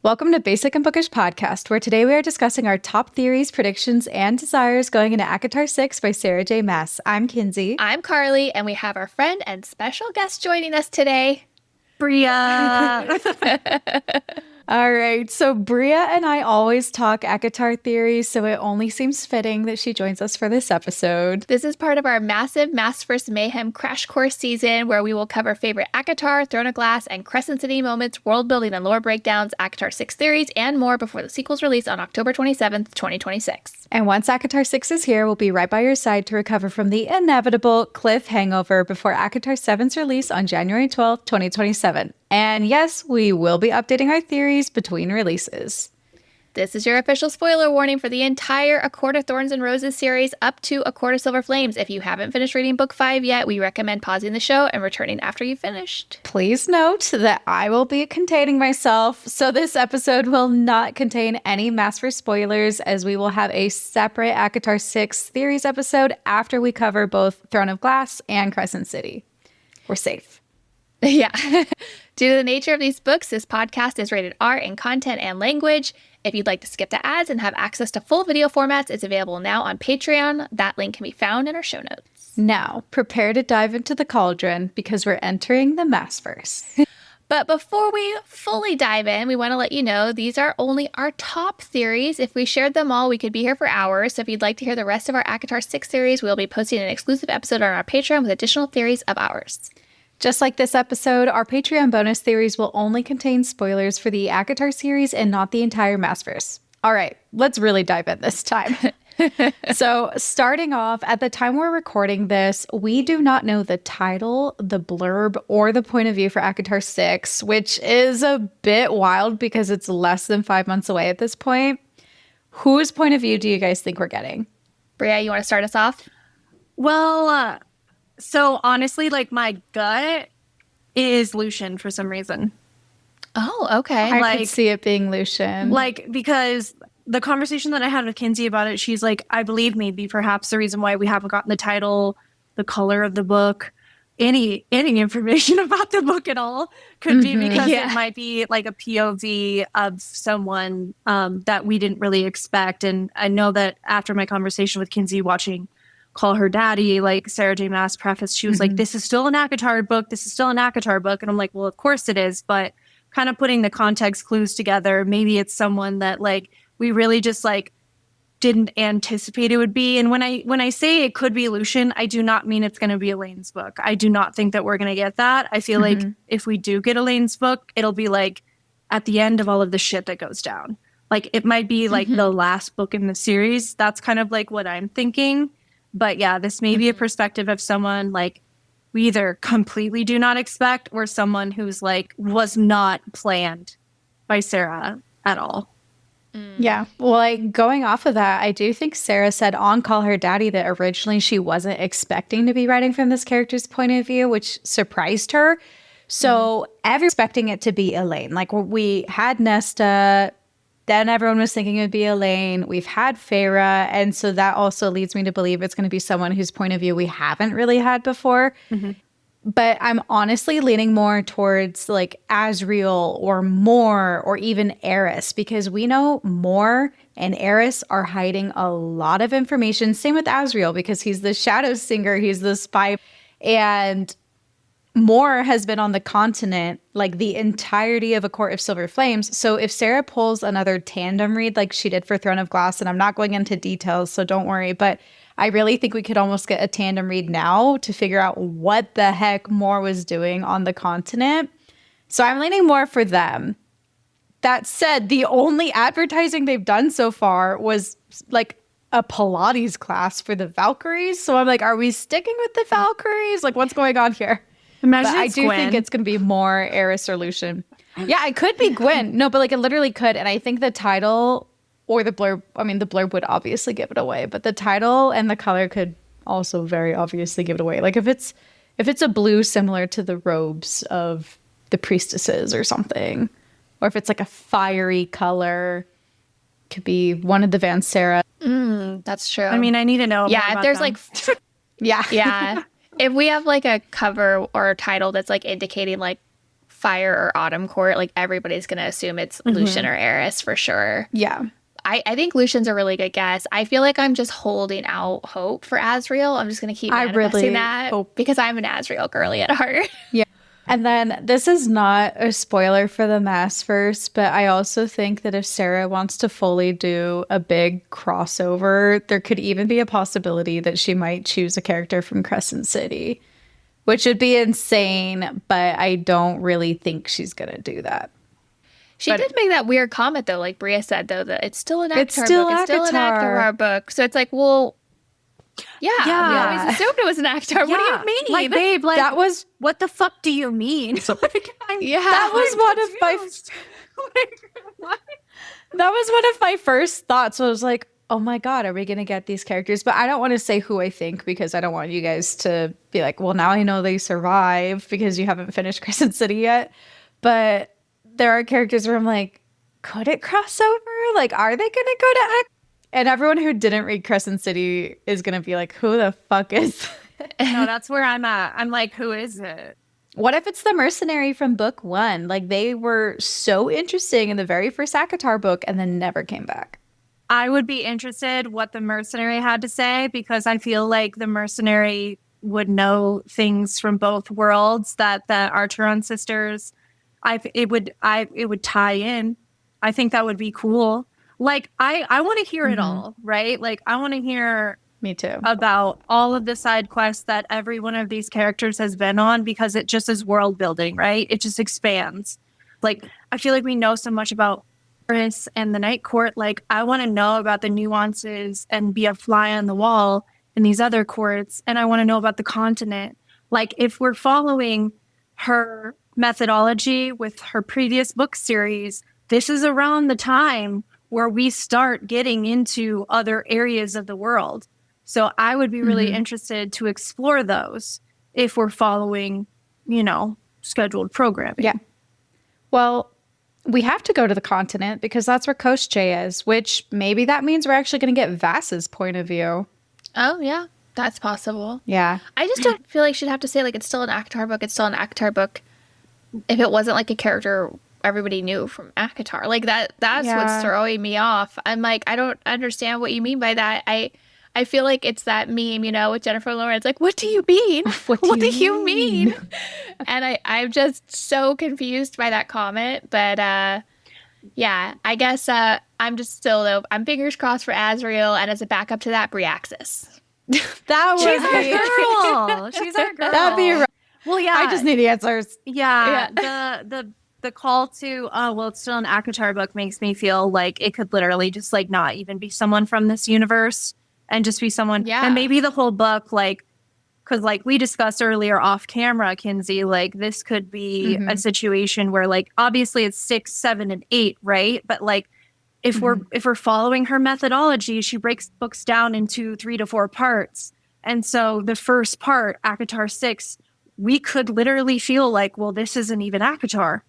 Welcome to Basic and Bookish Podcast, where today we are discussing our top theories, predictions, and desires going into ACOTAR 6 by Sarah J Maas. I'm Kinsey. I'm Carly, and we have our friend and special guest joining us today, Breagh. All right, so Breagh and I always talk ACOTAR theories, so it only seems fitting that she joins us for this episode. This is part of our Massive Maasverse Mayhem crash course season, where we will cover favorite ACOTAR, Throne of Glass, and Crescent City moments, world building and lore breakdowns, ACOTAR 6 theories, and more before the sequel's release on October 27th, 2026. And once ACOTAR 6 is here, we'll be right by your side to recover from the inevitable cliff hangover before ACOTAR 7's release on January 12th, 2027. And yes, we will be updating our theories between releases. This is your official spoiler warning for the entire A Court of Thorns and Roses series up to A Court of Silver Flames. If you haven't finished reading book 5 yet, we recommend pausing the show and returning after you've finished. Please note that I will be containing myself, so this episode will not contain any Maasverse spoilers, as we will have a separate ACOTAR 6 theories episode after we cover both Throne of Glass and Crescent City. We're safe. Yeah. Due to the nature of these books, this podcast is rated R in content and language. If you'd like to skip the ads and have access to full video formats, it's available now on Patreon. That link can be found in our show notes. Now, prepare to dive into the cauldron because we're entering the Maasverse. But before we fully dive in, we want to let you know these are only our top theories. If we shared them all, we could be here for hours. So if you'd like to hear the rest of our ACOTAR 6 theories, we'll be posting an exclusive episode on our Patreon with additional theories of ours. Just like this episode, our Patreon bonus theories will only contain spoilers for the ACOTAR series and not the entire Maasverse. All right, let's really dive in this time. So starting off, at the time we're recording this, we do not know the title, the blurb, or the point of view for ACOTAR 6, which is a bit wild because it's less than 5 months away at this point. Whose point of view do you guys think we're getting? Breagh, you want to start us off? Well, so honestly, like, my gut is Lucian for some reason. Oh, okay. I could see it being Lucian. Like, because the conversation that I had with Kinsey about it, she's like, I believe maybe perhaps the reason why we haven't gotten the title, the color of the book, any information about the book at all could be because it might be like a POV of someone that we didn't really expect. And I know that after my conversation with Kinsey watching Call Her Daddy, like Sarah J Maas preface, she was like, this is still an ACOTAR book. This is still an ACOTAR book. And I'm like, well, of course it is. But kind of putting the context clues together, maybe it's someone that like we really just like didn't anticipate it would be. And when I say it could be Lucian, I do not mean it's going to be Elaine's book. I do not think that we're going to get that. I feel like if we do get Elaine's book, it'll be like at the end of all of the shit that goes down. Like it might be like the last book in the series. That's kind of like what I'm thinking. But yeah, this may be a perspective of someone like we either completely do not expect or someone who's like was not planned by Sarah at all. Yeah. Well, like going off of that, I do think Sarah said on Call Her Daddy that originally she wasn't expecting to be writing from this character's point of view, which surprised her. So everyone's expecting it to be Elaine. Like we had Nesta, then everyone was thinking it would be Elaine. We've had Farah. And so that also leads me to believe it's going to be someone whose point of view we haven't really had before. But I'm honestly leaning more towards like Asriel or Mor or even Eris, because we know Mor and Eris are hiding a lot of information. Same with Asriel, because he's the shadow singer, he's the spy. And Mor has been on the continent like the entirety of A Court of Silver Flames. So if Sarah pulls another tandem read like she did for Throne of Glass, and I'm not going into details, so don't worry, but I really think we could almost get a tandem read now to figure out what the heck Mor was doing on the continent. So I'm leaning more for them. That said, the only advertising they've done so far was like a Pilates class for the Valkyries. So I'm like, are we sticking with the Valkyries? Like, what's going on here? Imagine but I do think it's going to be more Eris or Lucian. Yeah, it could be Gwen. No, but like it literally could. And I think the title or the blurb, I mean, the blurb would obviously give it away, but the title and the color could also very obviously give it away. Like if it's a blue similar to the robes of the priestesses or something, or if it's like a fiery color, could be one of the Van Sarah. That's true. I mean, I need to know. Yeah, if there's them. like, yeah. yeah. If we have like a cover or a title that's like indicating like Fire or Autumn Court, like everybody's going to assume it's Lucian or Eris for sure. Yeah. I think Lucian's a really good guess. I feel like I'm just holding out hope for Asriel. I'm just going to keep manifesting that because I'm an Asriel girly at heart. Yeah. And then this is not a spoiler for the Maasverse, but I also think that if Sarah wants to fully do a big crossover, there could even be a possibility that she might choose a character from Crescent City, which would be insane, but I don't really think she's going to do that. She did make that weird comment, though, like Breagh said, though, that it's still an ACOTAR book. It's still an ACOTAR book. So it's like, well, yeah. We always assumed it was an ACOTAR. What do you mean? Like, babe, like, that was... What the fuck do you mean? That was one of my... What? That was one of my first thoughts. I was like, oh my God, are we going to get these characters? But I don't want to say who I think because I don't want you guys to be like, well, now I know they survive because you haven't finished Crescent City yet. But there are characters where I'm like, could it cross over? Like, are they going to go to And everyone who didn't read Crescent City is going to be like, who the fuck is No, that's where I'm at. I'm like, who is it? What if it's the mercenary from book 1? Like, they were so interesting in the very first ACOTAR book and then never came back. I would be interested what the mercenary had to say because I feel like the mercenary would know things from both worlds that the Archeron sisters, it would tie in. I think that would be cool. Like, I want to hear it all, right? Like, I want to hear... Me too. About all of the side quests that every one of these characters has been on because it just is world building, right? It just expands. Like, I feel like we know so much about Eris and the Night Court. Like, I want to know about the nuances and be a fly on the wall in these other courts. And I want to know about the continent. Like, if we're following her methodology with her previous book series, this is around the time where we start getting into other areas of the world. So I would be really interested to explore those if we're following, scheduled programming. Yeah. Well, we have to go to the continent because that's where Coast J is, which maybe that means we're actually going to get Vass's point of view. Oh, yeah. That's possible. Yeah. I just don't feel like she'd have to say, like, it's still an ACOTAR book. It's still an ACOTAR book if it wasn't, like, a character everybody knew from ACOTAR. Like, that's what's throwing me off. I'm like, I don't understand what you mean by that. I feel like it's that meme, with Jennifer Lawrence. Like, what do you mean? What do you mean? And I'm just so confused by that comment. But yeah, I guess I'm just still, though, I'm fingers crossed for Asriel. And as a backup to that, Briaxis. That was She's our girl. She's our girl. That'd be right. Well, yeah. I just need answers. Yeah. The call to, it's still an ACOTAR book makes me feel like it could literally just, like, not even be someone from this universe. And just be someone, and maybe the whole book, like, because, like, we discussed earlier off camera, Kinsey, like, this could be a situation where, like, obviously it's 6, 7, and 8, right? But, like, if we're following her methodology, she breaks books down into 3 to 4 parts. And so the first part, ACOTAR 6, we could literally feel like, well, this isn't even ACOTAR.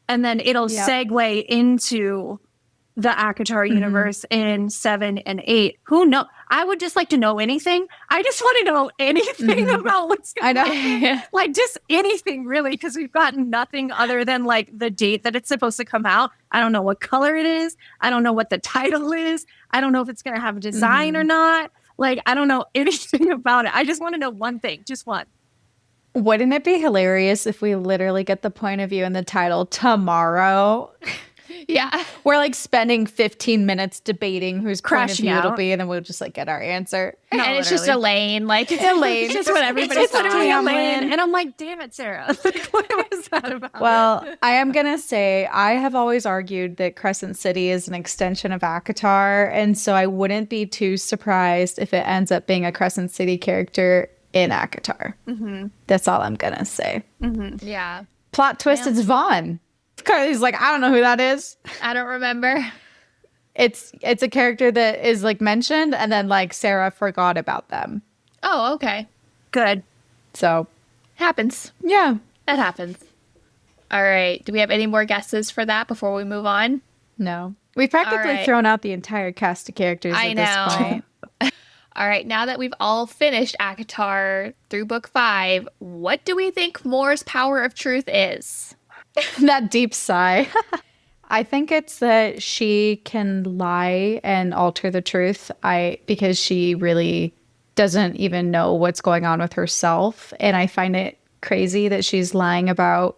And then it'll segue into the ACOTAR universe in 7 and 8. Who knows? I would just like to know anything. I just want to know anything about what's going on. Like, just anything, really, because we've gotten nothing other than, like, the date that it's supposed to come out. I don't know what color it is. I don't know what the title is. I don't know if it's going to have a design or not. Like, I don't know anything about it. I just want to know one thing. Just one. Wouldn't it be hilarious if we literally get the point of view in the title tomorrow? Yeah. We're, like, spending 15 minutes debating whose point of view it'll be, and then we'll just, like, get our answer. No, and it's just Elaine. Like, it's Elaine. It's just what everybody's talking about. And I'm like, damn it, Sarah. What was that about? Well, I am going to say, I have always argued that Crescent City is an extension of ACOTAR, and so I wouldn't be too surprised if it ends up being a Crescent City character in ACOTAR. That's all I'm going to say. Yeah. Plot twist, it's Vaughn. Carly's like, I don't know who that is. I don't remember. It's a character that is, like, mentioned, and then, like, Sarah forgot about them. Oh, okay. Good. So. Happens. Yeah. That happens. All right. Do we have any more guesses for that before we move on? No. We've practically thrown out the entire cast of characters at this point. All right. Now that we've all finished ACOTAR through book 5, what do we think Moore's Power of Truth is? That deep sigh. I think it's that she can lie and alter the truth. Because she really doesn't even know what's going on with herself. And I find it crazy that she's lying about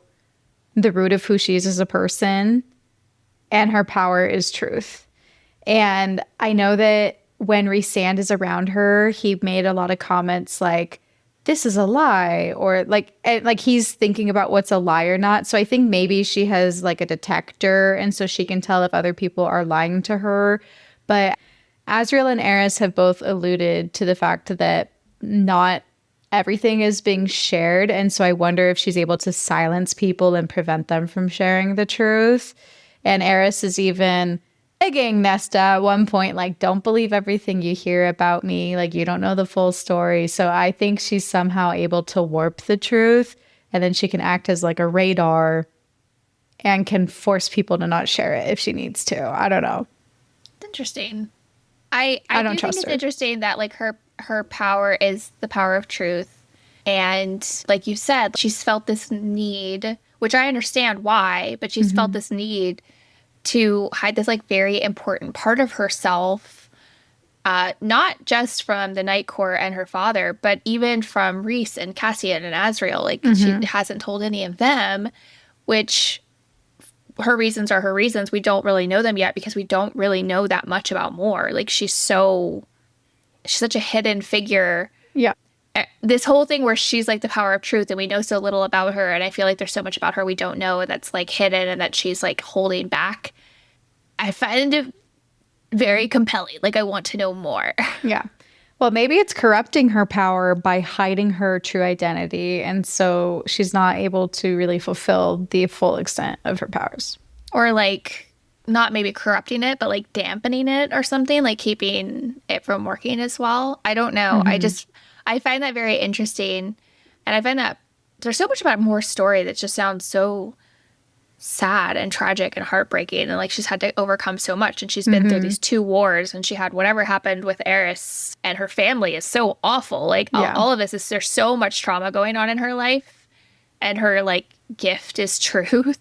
the root of who she is as a person, and her power is truth. And I know that when Rhysand is around her, he made a lot of comments like, this is a lie, or like he's thinking about what's a lie or not. So I think maybe she has like a detector, and so she can tell if other people are lying to her. But Azriel and Eris have both alluded to the fact that not everything is being shared. And so I wonder if she's able to silence people and prevent them from sharing the truth. And Eris is even begging Nesta at one point, like, don't believe everything you hear about me. Like, you don't know the full story. So I think she's somehow able to warp the truth, and then she can act as like a radar and can force people to not share it if she needs to. I don't know. It's interesting. I don't do trust think it's her. interesting that like her power is the power of truth. And like you said, she's felt this need, which I understand why, but she's felt this need to hide this like very important part of herself, not just from the Night Court and her father, but even from Rhys and Cassian and Azriel. Like she hasn't told any of them, which her reasons are her reasons. We don't really know them yet because we don't really know that much about Mor. Like she's such a hidden figure. Yeah. This whole thing where she's like the power of truth and we know so little about her, and I feel like there's so much about her we don't know that's like hidden and that she's like holding back. I find it very compelling. Like I want to know more. Yeah. Well, maybe it's corrupting her power by hiding her true identity, and so she's not able to really fulfill the full extent of her powers. Or like not maybe corrupting it, but like dampening it or something, like keeping it from working as well. I don't know. I find that very interesting. And I find that there's so much about Mor's story that just sounds so sad and tragic and heartbreaking. And like she's had to overcome so much. And she's been through these 2 wars, and she had whatever happened with Eris, and her family is so awful. Like all of this is, there's so much trauma going on in her life, and her like gift is truth,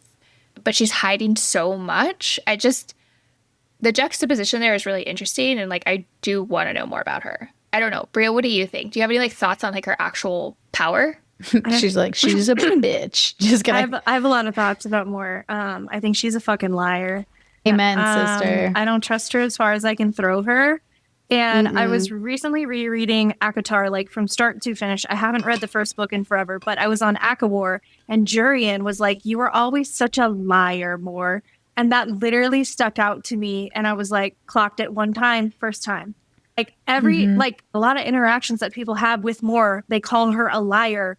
but she's hiding so much. The juxtaposition there is really interesting. And like, I do want to know more about her. I don't know. Breagh, what do you think? Do you have any like thoughts on like her actual power? She's a bitch. Just gonna. I have a lot of thoughts about Mor. I think she's a fucking liar. Amen, sister. I don't trust her as far as I can throw her. And I was recently rereading ACOTAR, like from start to finish. I haven't read the first book in forever, but I was on ACOWAR, and Jurian was like, "You were always such a liar, Mor." And that literally stuck out to me. And I was like, clocked it one time, first time. Like like a lot of interactions that people have with Mor, they call her a liar,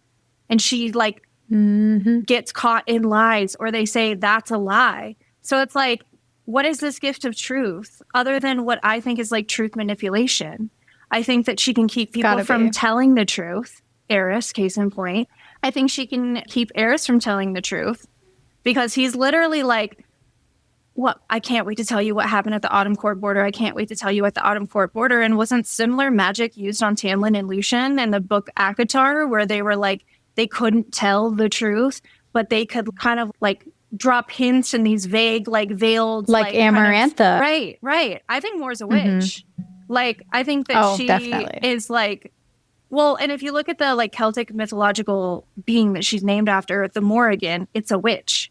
and she like gets caught in lies, or they say that's a lie. So it's like, what is this gift of truth other than what I think is like truth manipulation? I think that she can keep people from telling the truth. Eris, case in point. I think she can keep Eris from telling the truth, because he's literally like, what? I can't wait to tell you what happened at the Autumn Court border. I can't wait to tell you at the Autumn Court border. And wasn't similar magic used on Tamlin and Lucian in the book ACOTAR, where they were like, they couldn't tell the truth, but they could kind of like drop hints in these vague, like veiled, like Amarantha. Kind of, right. I think Mor's a witch. Like, I think that she is like, well, and if you look at the like Celtic mythological being that she's named after, the Morrigan, it's a witch.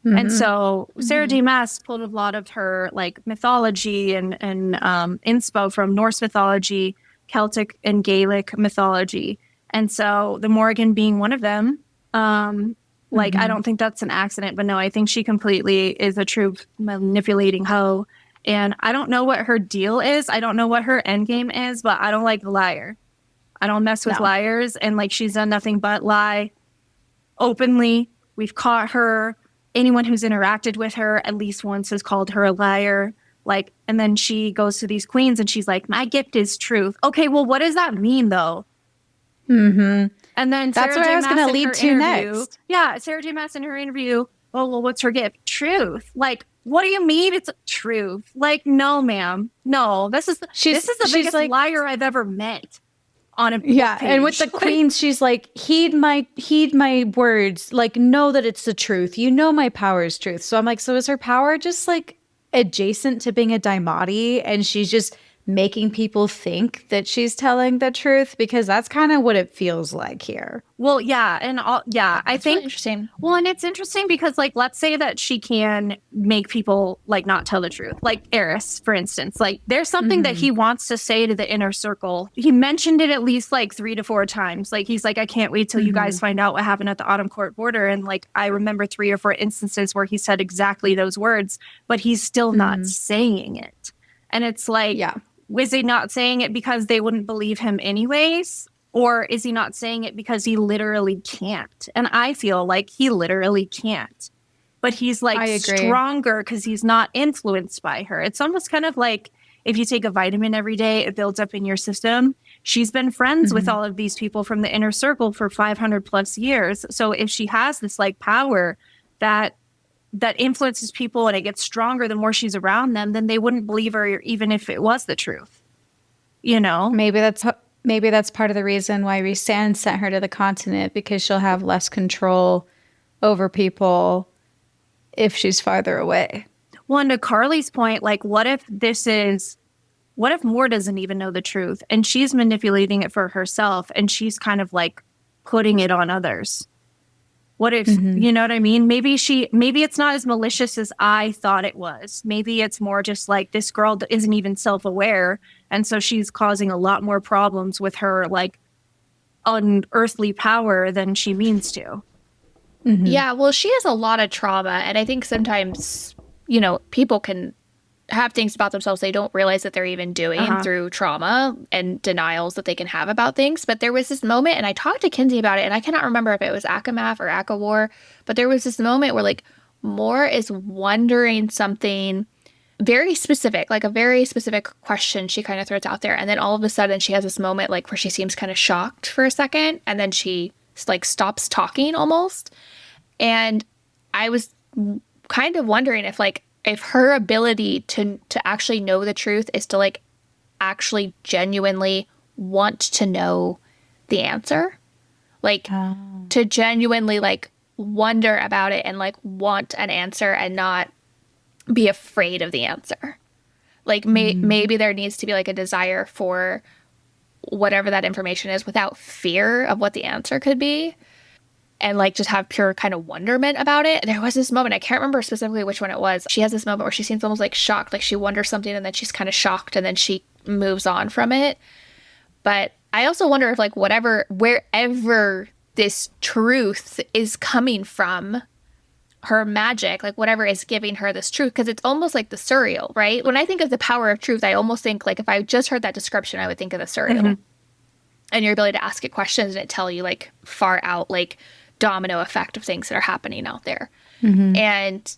And so Sarah J Maas pulled a lot of her like mythology and inspo from Norse mythology, Celtic and Gaelic mythology. And so the Morrigan being one of them, like, I don't think that's an accident, but no, I think she completely is a true manipulating hoe. And I don't know what her deal is. I don't know what her end game is, but I don't like the liar. I don't mess with liars. And like, she's done nothing but lie openly. We've caught her. Anyone who's interacted with her at least once has called her a liar. Like, and then she goes to these queens and she's like, my gift is truth. Okay, well, what does that mean though? And then that's Sarah where J. I was Maas going to in lead her to interview- next. Yeah, Sarah J. Maas in her interview. Oh, well, what's her gift? Truth. Like, what do you mean it's truth? Like, no, ma'am. No, this is the biggest like, liar I've ever met. on a and with the queens, she's like, heed my words, like, know that it's the truth. You know my power is truth. So I'm like, so is her power just like adjacent to being a daimati, and she's just making people think that she's telling the truth? Because that's kind of what it feels like here. Well, yeah, I think really interesting. Well, and it's interesting because, like, let's say that she can make people like not tell the truth, like Eris, for instance. Like, there's something that he wants to say to the inner circle. He mentioned it at least like 3 to 4 times. Like, he's like, I can't wait till you guys find out what happened at the Autumn Court border. And like, I remember 3 or 4 instances where he said exactly those words, but he's still not saying it. And it's like, was he not saying it because they wouldn't believe him anyways? Or is he not saying it because he literally can't? And I feel like he literally can't. But he's like stronger because he's not influenced by her. It's almost kind of like if you take a vitamin every day, it builds up in your system. She's been friends with all of these people from the inner circle for 500 plus years. So if she has this like power that influences people and it gets stronger the more she's around them, then they wouldn't believe her even if it was the truth. You know? Maybe that's part of the reason why Rhysand sent her to the continent, because she'll have less control over people if she's farther away. Well, and to Carly's point, like, what if Moore doesn't even know the truth and she's manipulating it for herself and she's kind of like putting it on others? What if, you know what I mean? Maybe it's not as malicious as I thought it was. Maybe it's more just like this girl isn't even self-aware. And so she's causing a lot more problems with her like unearthly power than she means to. Yeah, well, she has a lot of trauma. And I think sometimes, you know, people can have things about themselves they don't realize that they're even doing through trauma and denials that they can have about things. But there was this moment, and I talked to Kinsey about it, and I cannot remember if it was Akamath or Akawar, but there was this moment where like Moore is wondering something very specific, like a very specific question she kind of throws out there. And then all of a sudden she has this moment like where she seems kind of shocked for a second, and then she like stops talking almost. And I was kind of wondering if her ability to actually know the truth is to like actually genuinely want to know the answer, like to genuinely like wonder about it and like want an answer and not be afraid of the answer. Like maybe there needs to be like a desire for whatever that information is without fear of what the answer could be, and like just have pure kind of wonderment about it. There was this moment, I can't remember specifically which one it was. She has this moment where she seems almost like shocked, like she wonders something and then she's kind of shocked and then she moves on from it. But I also wonder if like wherever this truth is coming from, her magic, like whatever is giving her this truth, because it's almost like the surreal, right? When I think of the power of truth, I almost think like if I just heard that description, I would think of the surreal and your ability to ask it questions and it tell you like far out, like domino effect of things that are happening out there. And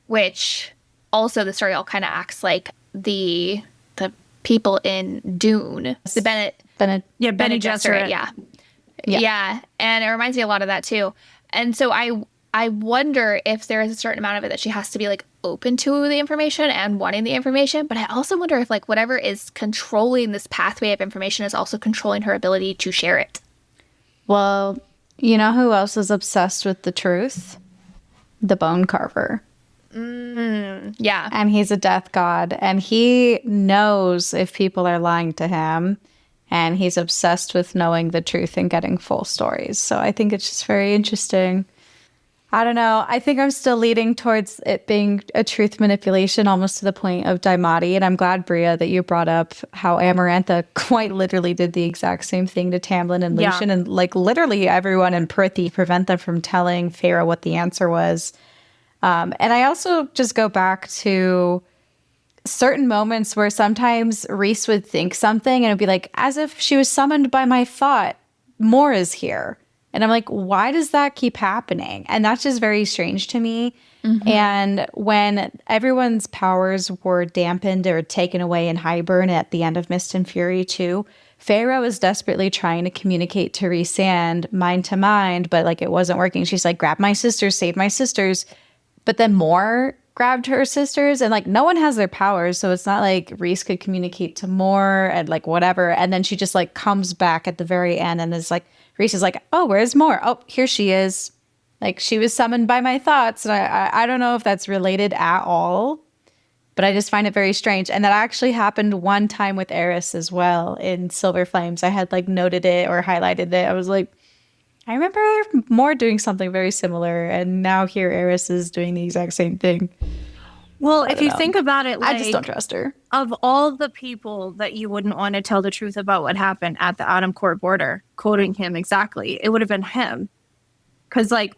which also the surreal kind of acts like the people in Dune, the Bene Gesserit. Yeah. And it reminds me a lot of that too. And so I wonder if there is a certain amount of it that she has to be like open to the information and wanting the information. But I also wonder if like whatever is controlling this pathway of information is also controlling her ability to share it. Well, you know who else is obsessed with the truth? The Bone Carver. Yeah. And he's a death god. And he knows if people are lying to him. And he's obsessed with knowing the truth and getting full stories. So I think it's just very interesting. I don't know. I think I'm still leading towards it being a truth manipulation, almost to the point of Daimati. And I'm glad, Breagh, that you brought up how Amarantha quite literally did the exact same thing to Tamlin and Lucian. And like literally everyone in Prythian prevent them from telling Feyre what the answer was. And I also just go back to certain moments where sometimes Rhys would think something and it'd be like, as if she was summoned by my thought, Moore is here. And I'm like, why does that keep happening? And that's just very strange to me. And when everyone's powers were dampened or taken away in Hybern at the end of Mist and Fury too, Feyre was desperately trying to communicate to Rhysand mind to mind, but like it wasn't working. She's like, grab my sisters, save my sisters. But then Moore grabbed her sisters, and like no one has their powers, so it's not like Reese could communicate to Moore and like whatever. And then she just like comes back at the very end and is like, Reese is like, oh, where's Moore? Oh, here she is. Like she was summoned by my thoughts. And I don't know if that's related at all, but I just find it very strange. And that actually happened one time with Eris as well in Silver Flames. I had like noted it or highlighted it. I was like, I remember Moore doing something very similar, and now here Eris is doing the exact same thing. Well, if you think about it, like, I just don't trust her. Of all the people that you wouldn't want to tell the truth about what happened at the Autumn Court border, quoting him exactly, it would have been him. Because, like,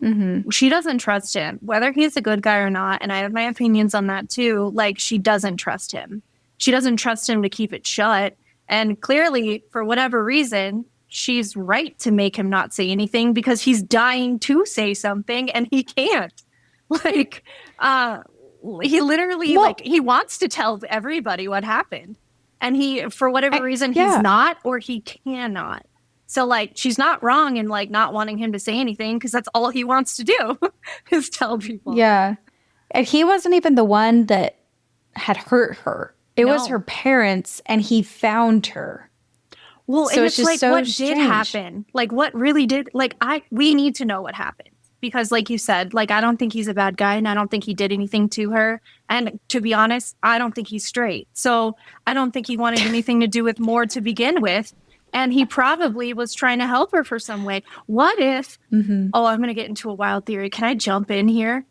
she doesn't trust him, whether he's a good guy or not. And I have my opinions on that, too. Like, she doesn't trust him. She doesn't trust him to keep it shut. And clearly, for whatever reason, she's right to make him not say anything because he's dying to say something and he can't. Like, he literally, like, he wants to tell everybody what happened. And he, for whatever reason, he's not, or he cannot. So, like, she's not wrong in, like, not wanting him to say anything because that's all he wants to do is tell people. Yeah. And he wasn't even the one that had hurt her. It was her parents, and he found her. Well, so and it's like, what did happen? Like, what really did? Like, we need to know what happened. Because, like you said, like, I don't think he's a bad guy, and I don't think he did anything to her. And to be honest, I don't think he's straight. So I don't think he wanted anything to do with Moore to begin with. And he probably was trying to help her for some way. What if, oh, I'm going to get into a wild theory. Can I jump in here?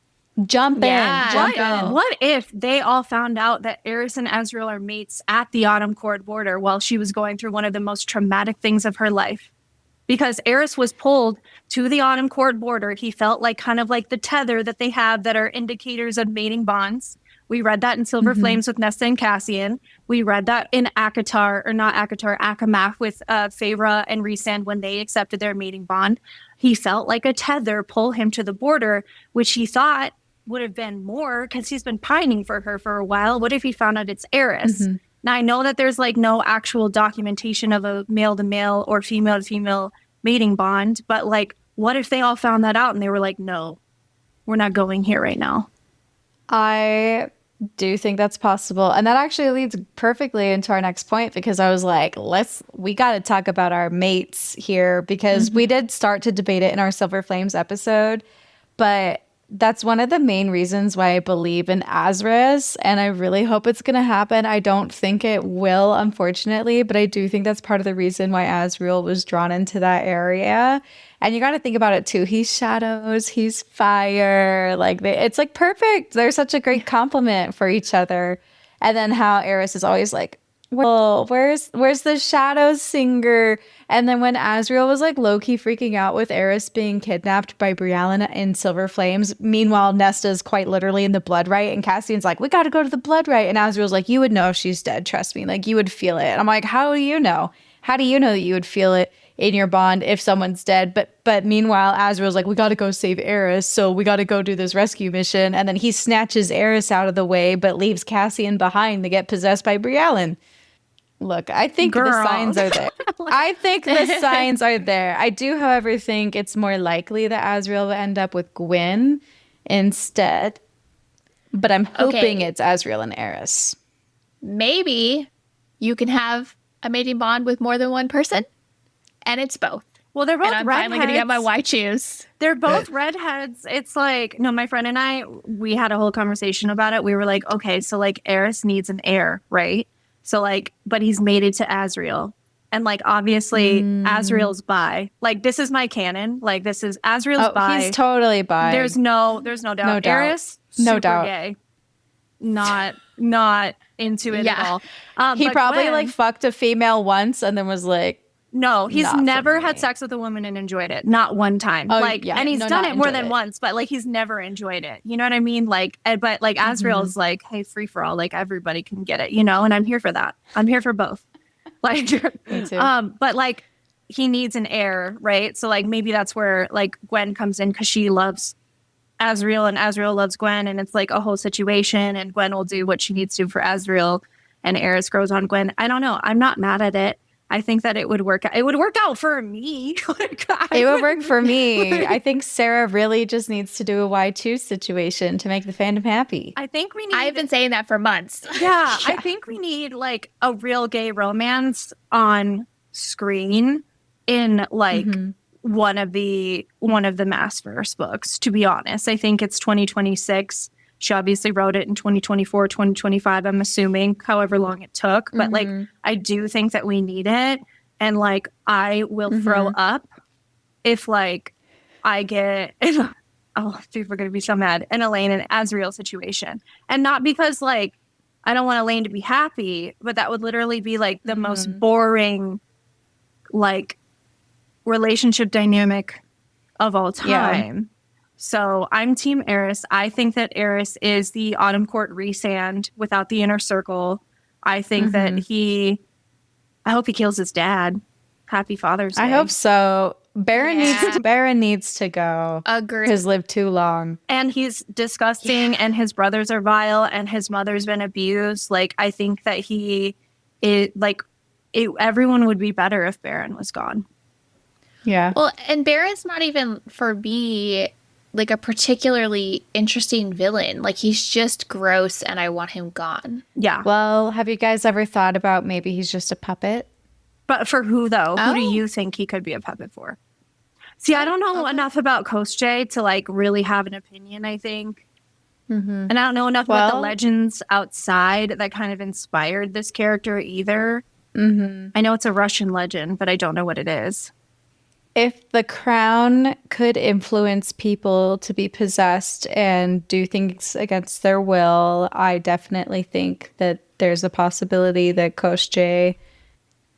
Jump in. What if they all found out that Eris and Azriel are mates at the Autumn Court border while she was going through one of the most traumatic things of her life? Because Eris was pulled to the Autumn Court border. He felt like kind of like the tether that they have that are indicators of mating bonds. We read that in Silver Flames with Nesta and Cassian. We read that in ACOTAR, or not ACOTAR, ACOMAF with Feyre and Rhysand when they accepted their mating bond. He felt like a tether pull him to the border, which he thought would have been more because he's been pining for her for a while. What if he found out it's Eris? Now, I know that there's like no actual documentation of a male-to-male or female-to-female mating bond, but like, what if they all found that out and they were like, no, we're not going here right now? I do think that's possible. And that actually leads perfectly into our next point, because I was like, we got to talk about our mates here, because we did start to debate it in our Silver Flames episode, but that's one of the main reasons why I believe in Azriel, and I really hope it's going to happen. I don't think it will, unfortunately, but I do think that's part of the reason why Azriel was drawn into that area. And you got to think about it too. He's shadows, he's fire. Like it's like perfect. They're such a great compliment for each other. And then how Eris is always like, well, where's the shadow singer? And then when Azriel was like low-key freaking out with Eris being kidnapped by Brielle in Silver Flames, meanwhile Nesta's quite literally in the blood right, and Cassian's like, we got to go to the blood right, and Azriel's like, you would know if she's dead, trust me, like you would feel it. And I'm like, how do you know? How do you know that you would feel it in your bond if someone's dead? But meanwhile, Azriel's like, we got to go save Eris, so we got to go do this rescue mission. And then he snatches Eris out of the way, but leaves Cassian behind to get possessed by Brielle. Look, I think the signs are there. I think the signs are there. I do, however, think it's more likely that Azriel will end up with Gwen instead. But I'm hoping it's Azriel and Eris. Maybe you can have a mating bond with more than one person, and it's both. Well, they're both redheads. I'm finally going to get my why choose. They're both redheads. It's like, no, my friend and I, we had a whole conversation about it. We were like, okay, so like Eris needs an heir, right? So like, but he's mated to Azriel. And like, obviously Azriel's bi. Like, this is my canon. Like, this is Azriel's bi. He's totally bi. There's no doubt. No doubt. Eris, no super doubt. Gay. Not into it at all. He probably Gwen, like fucked a female once and then was like, no, he's never had sex with a woman and enjoyed it. Not one time. And he's done it more than once, but like he's never enjoyed it. You know what I mean? Like, but like Azriel is like, hey, free for all. Like everybody can get it, you know? And I'm here for that. I'm here for both. Like, me too. But like he needs an heir, right? So like maybe that's where like Gwen comes in because she loves Azriel and Azriel loves Gwen, and it's like a whole situation, and Gwen will do what she needs to for Azriel, and Eris grows on Gwen. I don't know. I'm not mad at it. I think that it would work out. It would work out for me. It would work for me. I think Sarah really just needs to do a Y2 situation to make the fandom happy. I think we need... I've been saying that for months. Yeah, I think we need like a real gay romance on screen in like one of the Maasverse books, to be honest. I think it's 2026. She obviously wrote it in 2024, 2025, I'm assuming, however long it took. But like, I do think that we need it. And like, I will throw up if like I get, oh, people are going to be so mad, an Elaine and Azriel situation. And not because like, I don't want Elaine to be happy, but that would literally be like the most boring, like, relationship dynamic of all time. Yeah. So I'm Team Eris. I think that Eris is the Autumn Court Rhysand without the inner circle. I think that I hope he kills his dad. Happy Father's Day. I hope so. Baron needs to go. Agree. He's lived too long. And he's disgusting and his brothers are vile and his mother's been abused. Like, I think that everyone would be better if Baron was gone. Yeah. Well, and Baron's not even, for me, like a particularly interesting villain. Like, he's just gross and I want him gone. Yeah. Well, have you guys ever thought about maybe he's just a puppet? But for who, though? Oh. Who do you think he could be a puppet for? See, I don't know enough about Koschei to like really have an opinion, I think. And I don't know enough about the legends outside that kind of inspired this character either. I know it's a Russian legend, but I don't know what it is. If the crown could influence people to be possessed and do things against their will, I definitely think that there's a possibility that Koschei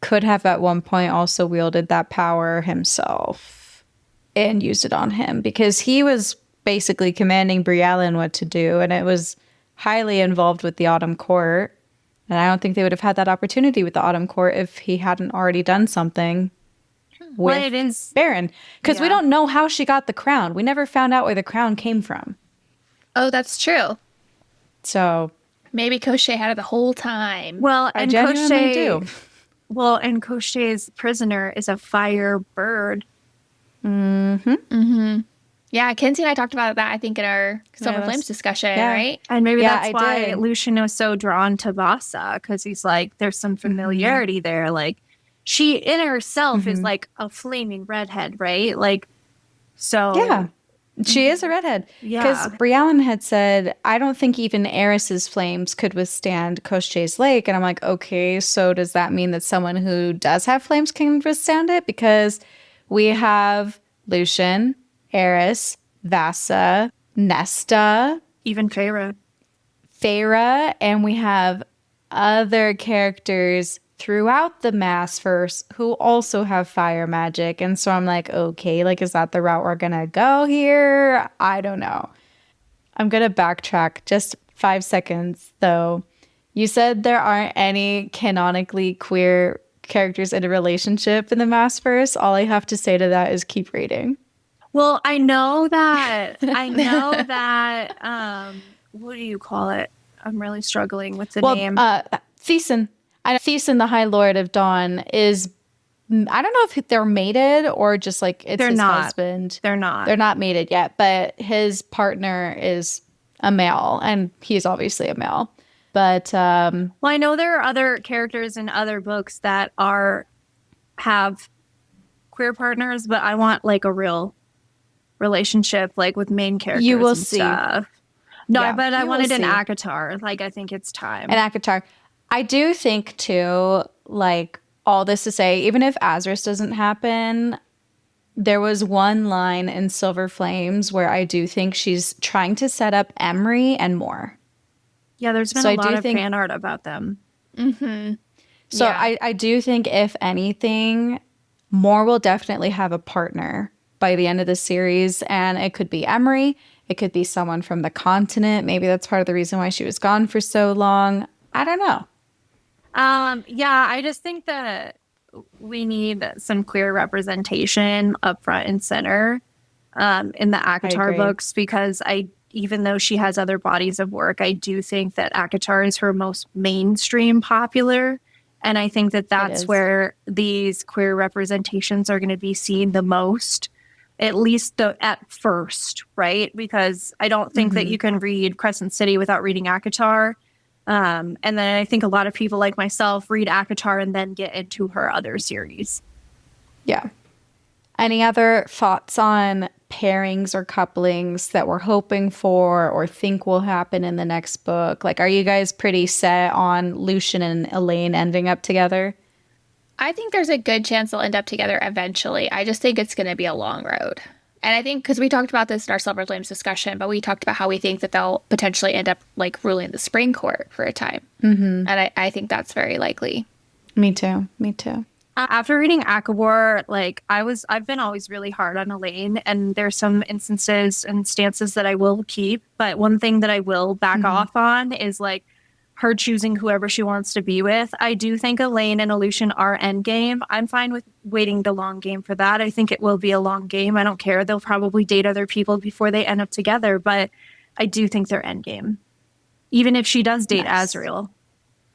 could have at one point also wielded that power himself and used it on him, because he was basically commanding Breagh what to do, and it was highly involved with the Autumn Court. And I don't think they would have had that opportunity with the Autumn Court if he hadn't already done something with Baron, because we don't know how she got the crown. We never found out where the crown came from. Oh, that's true. So maybe Koschei had it the whole time. Well, I genuinely do. Well, and Koschei's prisoner is a fire bird. Yeah, Kinsey and I talked about that, I think, in our Silver Flames discussion, right? And maybe that's why Lucien was so drawn to Vasa, because he's like, there's some familiarity there. Like, she in herself is like a flaming redhead, right? Like, so. Yeah, she is a redhead. Because Breagh had said, I don't think even Eris's flames could withstand Koschei's lake. And I'm like, okay, so does that mean that someone who does have flames can withstand it? Because we have Lucien, Eris, Vasa, Nesta, even Feyre, and we have other characters throughout the Maasverse who also have fire magic. And so I'm like, okay, like, is that the route we're gonna go here? I don't know. I'm gonna backtrack just 5 seconds though. You said there aren't any canonically queer characters in a relationship in the Maasverse. All I have to say to that is keep reading. Well, I know that what do you call it? I'm really struggling with the name. Thiessen. Thiessen, the High Lord of Dawn, is, I don't know if they're mated or just like it's his husband. They're not. They're not mated yet, but his partner is a male, and he's obviously a male. But well, I know there are other characters in other books that have queer partners, but I want like a real relationship, like with main characters. You will and see. Stuff. No, Yeah, but I wanted an ACOTAR. Like, I think it's time. An ACOTAR. I do think too, like, all this to say, even if Azris doesn't happen, there was one line in Silver Flames where I do think she's trying to set up Emery and more. Yeah, there's been a lot of fan art about them. So I do think, if anything, Moore will definitely have a partner by the end of the series, and it could be Emery, it could be someone from the continent. Maybe that's part of the reason why she was gone for so long. I don't know. Yeah, I just think that we need some queer representation up front and center in the ACOTAR books, because even though she has other bodies of work, I do think that ACOTAR is her most mainstream popular, And I think that that's is. where these queer representations are going to be seen the most, at least at first, right? Because I don't think that you can read Crescent City without reading ACOTAR. And then I think a lot of people like myself read ACOTAR and then get into her other series. Yeah. Any other thoughts on pairings or couplings that we're hoping for or think will happen in the next book? Like, are you guys pretty set on Lucian and Elaine ending up together? I think there's a good chance they'll end up together eventually. I just think it's going to be a long road. And I think, because we talked about this in our Silver Flames discussion, but we talked about how we think that they'll potentially end up like ruling the Spring Court for a time. And I think that's very likely. Me too. Me too. After reading Akabor, like I've been always really hard on Elaine, and there's some instances and stances that I will keep. But one thing that I will back off on is like her choosing whoever she wants to be with. I do think Elaine and Lucian are endgame. I'm fine with waiting the long game for that. I think it will be a long game. I don't care. They'll probably date other people before they end up together, but I do think they're endgame. Even if she does date Azrael,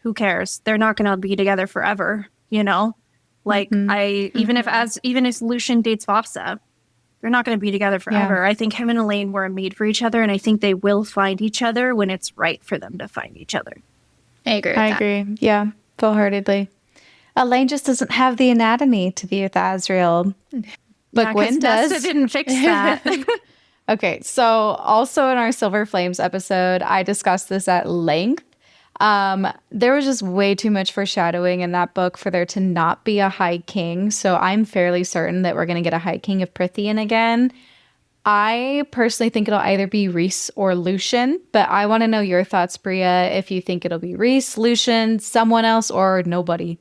who cares? They're not going to be together forever, you know? Like even if Lucian dates Vopsa, they're not going to be together forever. Yeah. I think him and Elaine were made for each other, and I think they will find each other when it's right for them to find each other. I agree with that. I agree. Yeah, full-heartedly. Elaine just doesn't have the anatomy to be with Azrael. But Gwen does. Nesta didn't fix that. Okay, so also in our Silver Flames episode, I discussed this at length. There was just way too much foreshadowing in that book for there to not be a High King. So I'm fairly certain that we're going to get a High King of Prythian again. I personally think it'll either be Rhys or Lucian, but I want to know your thoughts, Breagh, if you think it'll be Rhys, Lucian, someone else, or nobody.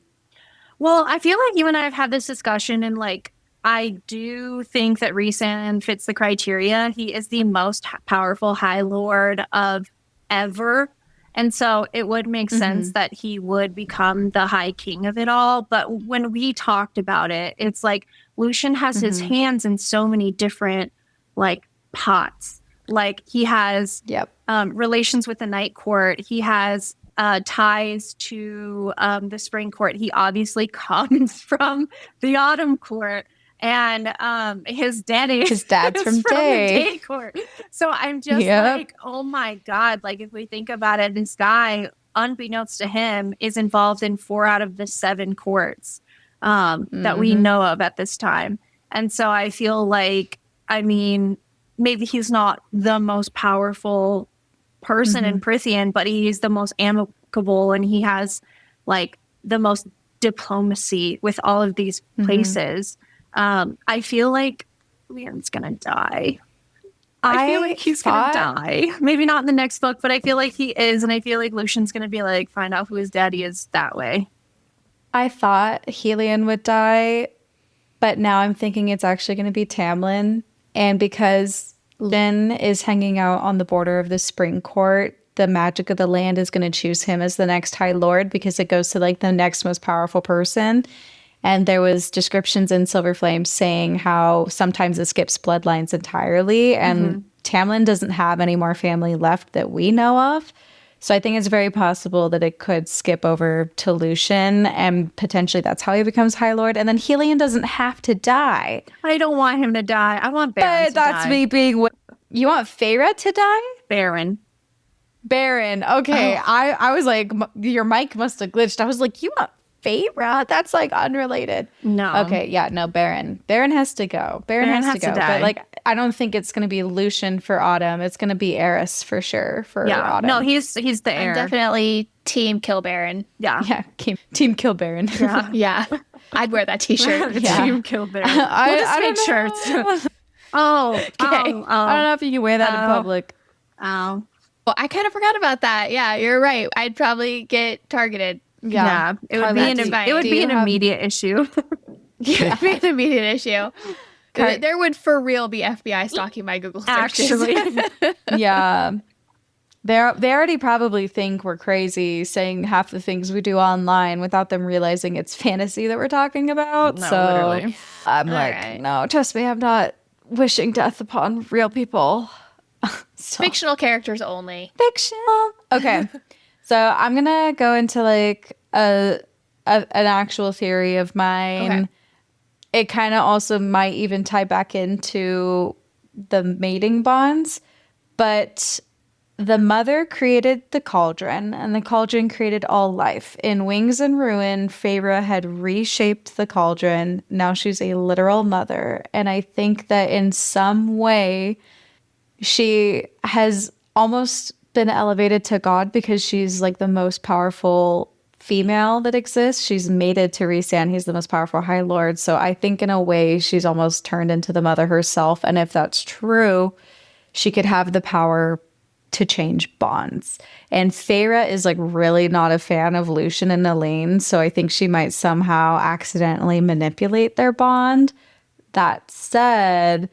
Well, I feel like you and I have had this discussion, and like I do think that Rhys fits the criteria. He is the most powerful High Lord of ever. And so it would make sense that he would become the High King of it all. But when we talked about it, it's like Lucian has his hands in so many different like pots. Like he has relations with the Night Court. He has ties to the Spring Court. He obviously comes from the Autumn Court. And his dad's from the Day Court. So I'm just like, oh my God. Like if we think about it, this guy, unbeknownst to him, is involved in 4 out of the 7 courts that we know of at this time. And so I feel like, I mean, maybe he's not the most powerful person in Prythian, but he's the most amicable, and he has like the most diplomacy with all of these places. I feel like Leon's gonna die. I feel like he's gonna die. Maybe not in the next book, but I feel like he is, and I feel like Lucian's gonna be like, find out who his daddy is that way. I thought Helion would die, but now I'm thinking it's actually gonna be Tamlin. And because Lyn is hanging out on the border of the Spring Court, the magic of the land is gonna choose him as the next High Lord because it goes to like the next most powerful person. And there was descriptions in Silver Flames saying how sometimes it skips bloodlines entirely. And Tamlin doesn't have any more family left that we know of. So I think it's very possible that it could skip over to Lucian, and potentially that's how he becomes High Lord. And then Helion doesn't have to die. I don't want him to die. I want Baron to die. That's me being... You want Feyre to die? Baron. Okay. Oh. I was like, your mic must have glitched. I was like, you want Feyre? That's like unrelated. No. Okay, yeah, no, Baron. Baron has to go. Baron has to go. But like, I don't think it's going to be Lucian for Autumn. It's going to be Eris for sure for Autumn. No, he's the heir. I'm definitely team kill Baron. Yeah, team kill Baron. Yeah. I'd wear that t-shirt. Team kill Baron. We'll just make shirts. Okay. I don't know if you can wear that in public. Oh. Well, I kind of forgot about that. Yeah, you're right. I'd probably get targeted. Yeah, it would be an immediate issue. Yeah, it would be an immediate issue. There would for real be FBI stalking my Google searches. Actually. Yeah. They already probably think we're crazy saying half the things we do online without them realizing it's fantasy that we're talking about. No, so literally. I'm like, no, trust me, I'm not wishing death upon real people. Fictional characters only. Fictional. Okay. So I'm going to go into like a an actual theory of mine. Okay. It kind of also might even tie back into the mating bonds, but the mother created the cauldron, and the cauldron created all life. In Wings and Ruin, Feyre had reshaped the cauldron. Now she's a literal mother. And I think that in some way, she has almost been elevated to God because she's like the most powerful female that exists. She's mated to Rhysand. He's the most powerful High Lord. So I think in a way, she's almost turned into the mother herself. And if that's true, she could have the power to change bonds. And Feyre is like really not a fan of Lucien and Elaine, so I think she might somehow accidentally manipulate their bond. That said,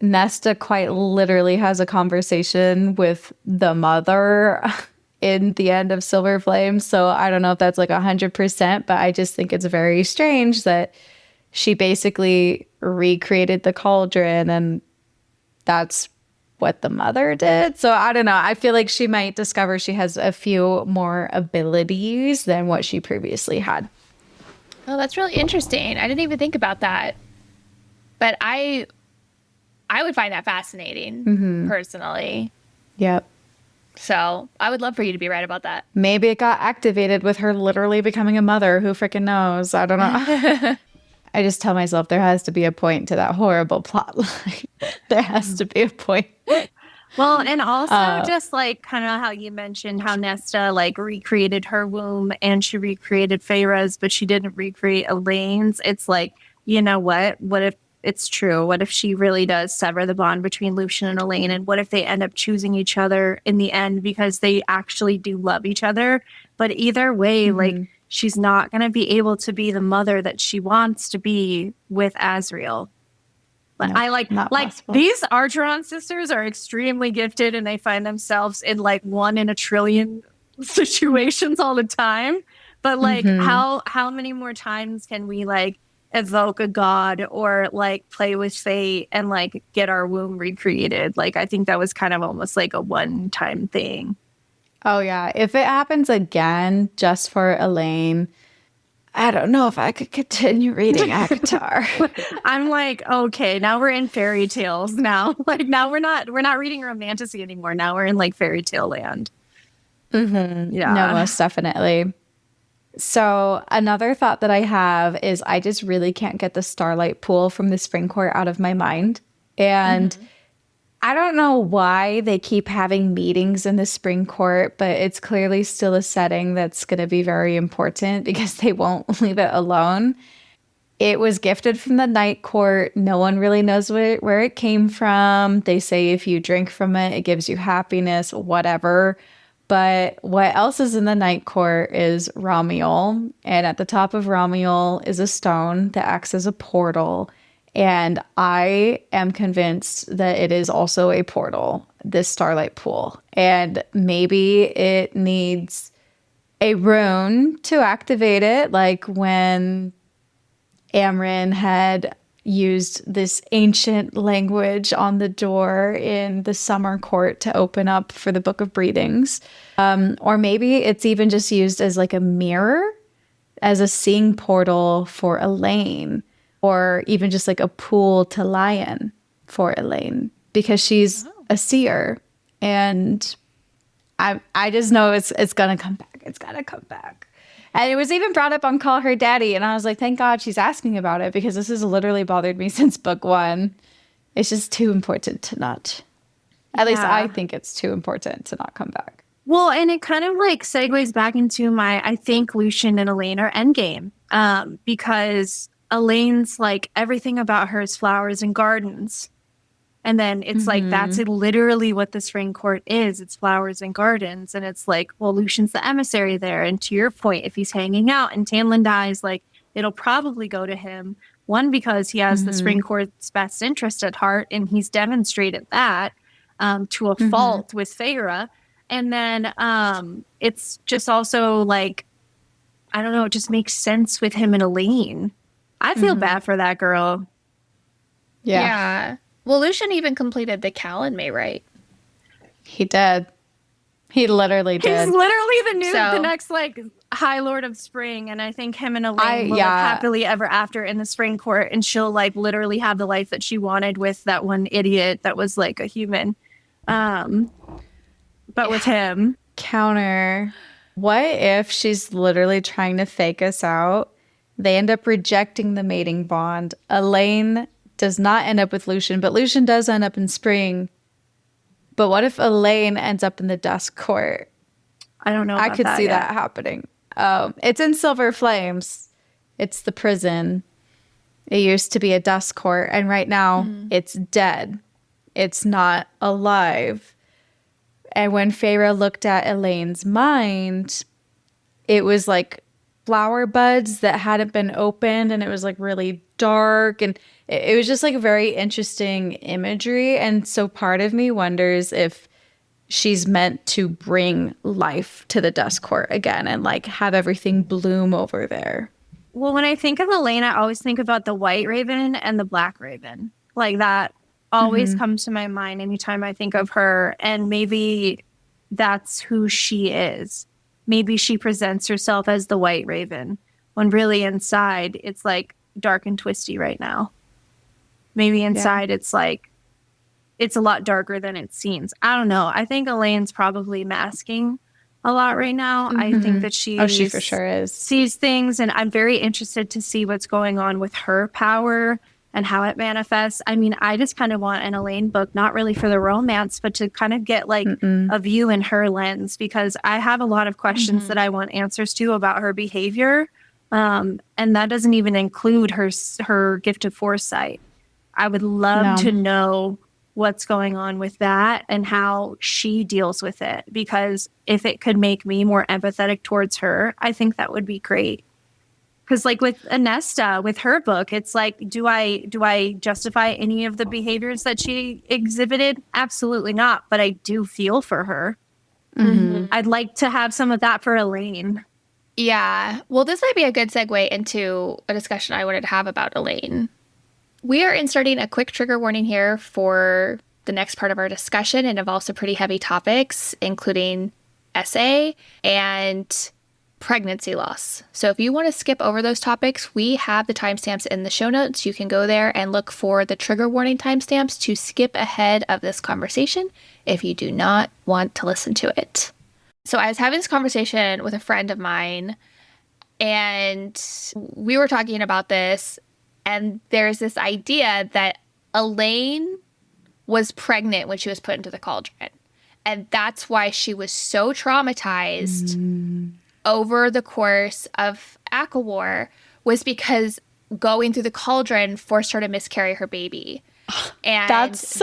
Nesta quite literally has a conversation with the mother in the end of Silver Flame, so I don't know if that's like 100%, but I just think it's very strange that she basically recreated the cauldron, and that's what the mother did. So I don't know. I feel like she might discover she has a few more abilities than what she previously had. Oh, that's really interesting. I didn't even think about that. But I would find that fascinating, personally. Yep. So I would love for you to be right about that. Maybe it got activated with her literally becoming a mother. Who freaking knows? I don't know. I just tell myself there has to be a point to that horrible plot line. There has to be a point. Well, and also just like kind of how you mentioned how Nesta like recreated her womb and she recreated Feyre's, but she didn't recreate Elaine's. It's like, you know what? What if it's true? What if she really does sever the bond between Lucien and Elaine? And what if they end up choosing each other in the end because they actually do love each other? But either way, like, she's not going to be able to be the mother that she wants to be with Asriel. But No, I like possible. these Archeron sisters are extremely gifted and they find themselves in like 1 in a trillion situations all the time. But like how many more times can we like evoke a god or like play with fate and like get our womb recreated? Like I think that was kind of almost like a one-time thing. Oh, yeah. If it happens again just for Elaine, I don't know if I could continue reading ACOTAR. I'm like, okay, now we're in fairy tales now. Like now we're not reading romantasy anymore. Now we're in like fairy tale land. Yeah. No, most definitely. So another thought that I have is I just really can't get the Starlight Pool from the Spring Court out of my mind. And I don't know why they keep having meetings in the Spring Court, but it's clearly still a setting that's going to be very important because they won't leave it alone. It was gifted from the Night Court. No one really knows where it came from. They say if you drink from it, it gives you happiness, whatever. But what else is in the Night Court is Romuel. And at the top of Romuel is a stone that acts as a portal. And I am convinced that it is also a portal, this Starlight Pool. And maybe it needs a rune to activate it, like when Amren had used this ancient language on the door in the Summer Court to open up for the Book of Breathings. Or maybe it's even just used as like a mirror, as a seeing portal for Elaine. Or even just like a pool to lie in for Elaine because she's a seer. And I just know it's going to come back. It's got to come back. And it was even brought up on Call Her Daddy. And I was like, thank God she's asking about it because this has literally bothered me since book 1. It's just too important to not. At least I think it's too important to not come back. Well, and it kind of like segues back into I think Lucien and Elaine are endgame. Because Elaine's like everything about her is flowers and gardens. And then it's like that's literally what the Spring Court is. It's flowers and gardens. And it's like, well, Lucian's the emissary there. And to your point, if he's hanging out and Tamlin dies, like it'll probably go to him. One, because he has the Spring Court's best interest at heart, and he's demonstrated that to a fault with Feyre. And then it's just also like, I don't know, it just makes sense with him and Elaine. I feel bad for that girl. Yeah. Well, Lucien even completed the Calanmay rite. He did. He literally He's did. literally the So- next like High Lord of Spring, and I think him and Elaine will live happily ever after in the Spring Court, and she'll like literally have the life that she wanted with that one idiot that was like a human, but with him. Counter. What if she's literally trying to fake us out? They end up rejecting the mating bond. Elaine does not end up with Lucian, but Lucian does end up in Spring. But what if Elaine ends up in the Dusk Court? I don't know. I about could see yet. that happening. It's in Silver Flames. It's the prison. It used to be a Dusk Court, and right now it's dead. It's not alive. And when Feyre looked at Elaine's mind, it was like flower buds that hadn't been opened, and it was like really dark, and it was just like very interesting imagery. And so part of me wonders if she's meant to bring life to the Dusk Court again and like have everything bloom over there. Well, when I think of Elaine, I always think about the White Raven and the Black Raven. Like that always comes to my mind anytime I think of her. And maybe that's who she is. Maybe she presents herself as the White Raven when really inside it's like dark and twisty right now. Maybe inside it's like, it's a lot darker than it seems. I don't know. I think Elaine's probably masking a lot right now. I think that she for sure is. sees things, and I'm very interested to see what's going on with her power and how it manifests. I mean, I just kind of want an Elaine book, not really for the romance, but to kind of get like a view in her lens, because I have a lot of questions that I want answers to about her behavior. And that doesn't even include her gift of foresight. I would love to know what's going on with that and how she deals with it, because if it could make me more empathetic towards her, I think that would be great. Because like with Anesta, with her book, it's like, do I justify any of the behaviors that she exhibited? Absolutely not. But I do feel for her. I'd like to have some of that for Elaine. Yeah. Well, this might be a good segue into a discussion I wanted to have about Elaine. We are inserting a quick trigger warning here for the next part of our discussion, and involves some pretty heavy topics, including SA and pregnancy loss. So if you want to skip over those topics, we have the timestamps in the show notes. You can go there and look for the trigger warning timestamps to skip ahead of this conversation if you do not want to listen to it. So I was having this conversation with a friend of mine, and we were talking about this, and there's this idea that Elaine was pregnant when she was put into the cauldron. And that's why she was so traumatized over the course of ACOWAR, was because going through the cauldron forced her to miscarry her baby. And that's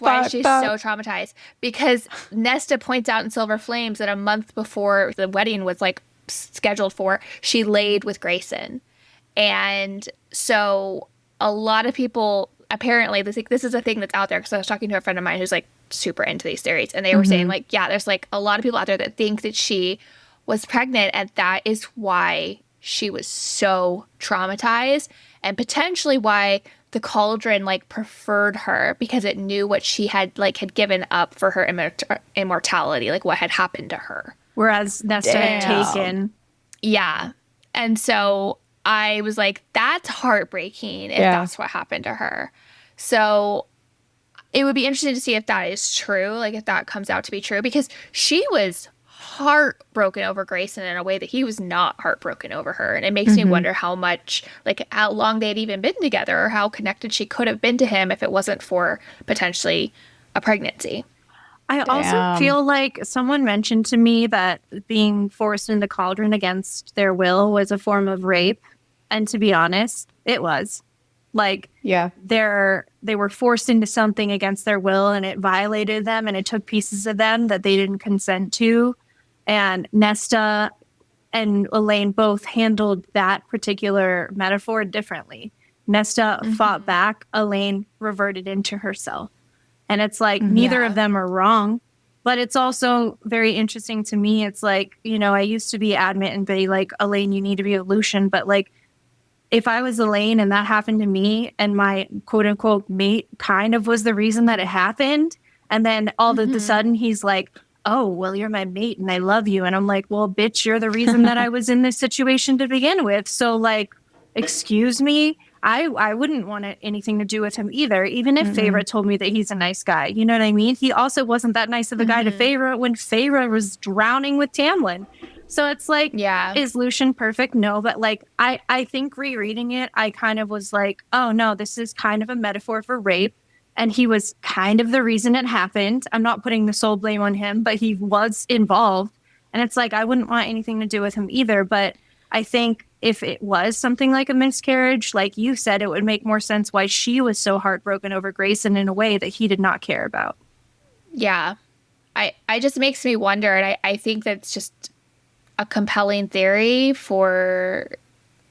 why she's so traumatized. Because Nesta points out in Silver Flames that a month before the wedding was like scheduled for, she laid with Grayson. And so a lot of people, apparently, this is a thing that's out there, because I was talking to a friend of mine who's like super into these theories, and they were saying like, yeah, there's like a lot of people out there that think that she was pregnant, and that is why she was so traumatized, and potentially why the cauldron like preferred her, because it knew what she had given up for her immortality, like what had happened to her. Whereas Nesta had taken. Yeah. And so I was like, that's heartbreaking if that's what happened to her. So it would be interesting to see if that is true, like if that comes out to be true, because she was heartbroken over Grayson in a way that he was not heartbroken over her. And it makes me wonder how much, like how long they'd even been together, or how connected she could have been to him if it wasn't for potentially a pregnancy. I also feel like someone mentioned to me that being forced in the cauldron against their will was a form of rape. And to be honest, it was. Like, they were forced into something against their will, and it violated them, and it took pieces of them that they didn't consent to. And Nesta and Elaine both handled that particular metaphor differently. Nesta fought back, Elaine reverted into herself. And it's like, neither of them are wrong. But it's also very interesting to me. It's like, you know, I used to be adamant and be like, Elaine, you need to be a Lucian. But like, if I was Elaine and that happened to me, and my quote unquote mate kind of was the reason that it happened, and then all of a sudden he's like, oh, well, you're my mate and I love you. And I'm like, well, bitch, you're the reason that I was in this situation to begin with. So, like, excuse me, I wouldn't want anything to do with him either, even if Feyre told me that he's a nice guy. You know what I mean? He also wasn't that nice of a guy to Feyre when Feyre was drowning with Tamlin. So it's like, is Lucien perfect? No, but like, I think rereading it, I kind of was like, oh no, this is kind of a metaphor for rape. And he was kind of the reason it happened. I'm not putting the sole blame on him, but he was involved. And it's like, I wouldn't want anything to do with him either. But I think if it was something like a miscarriage, like you said, it would make more sense why she was so heartbroken over Grayson in a way that he did not care about. Yeah. I just makes me wonder. And I think that's just a compelling theory for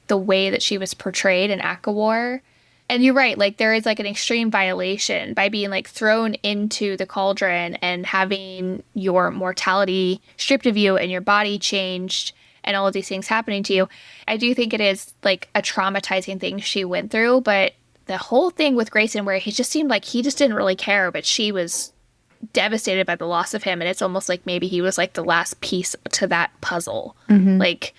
the way that she was portrayed in ACOTAR. And you're right, like there is like an extreme violation by being like thrown into the cauldron and having your mortality stripped of you and your body changed and all of these things happening to you. I do think it is like a traumatizing thing she went through, but the whole thing with Grayson where he just seemed like he just didn't really care, but she was devastated by the loss of him, and it's almost like maybe he was like the last piece to that puzzle. Like,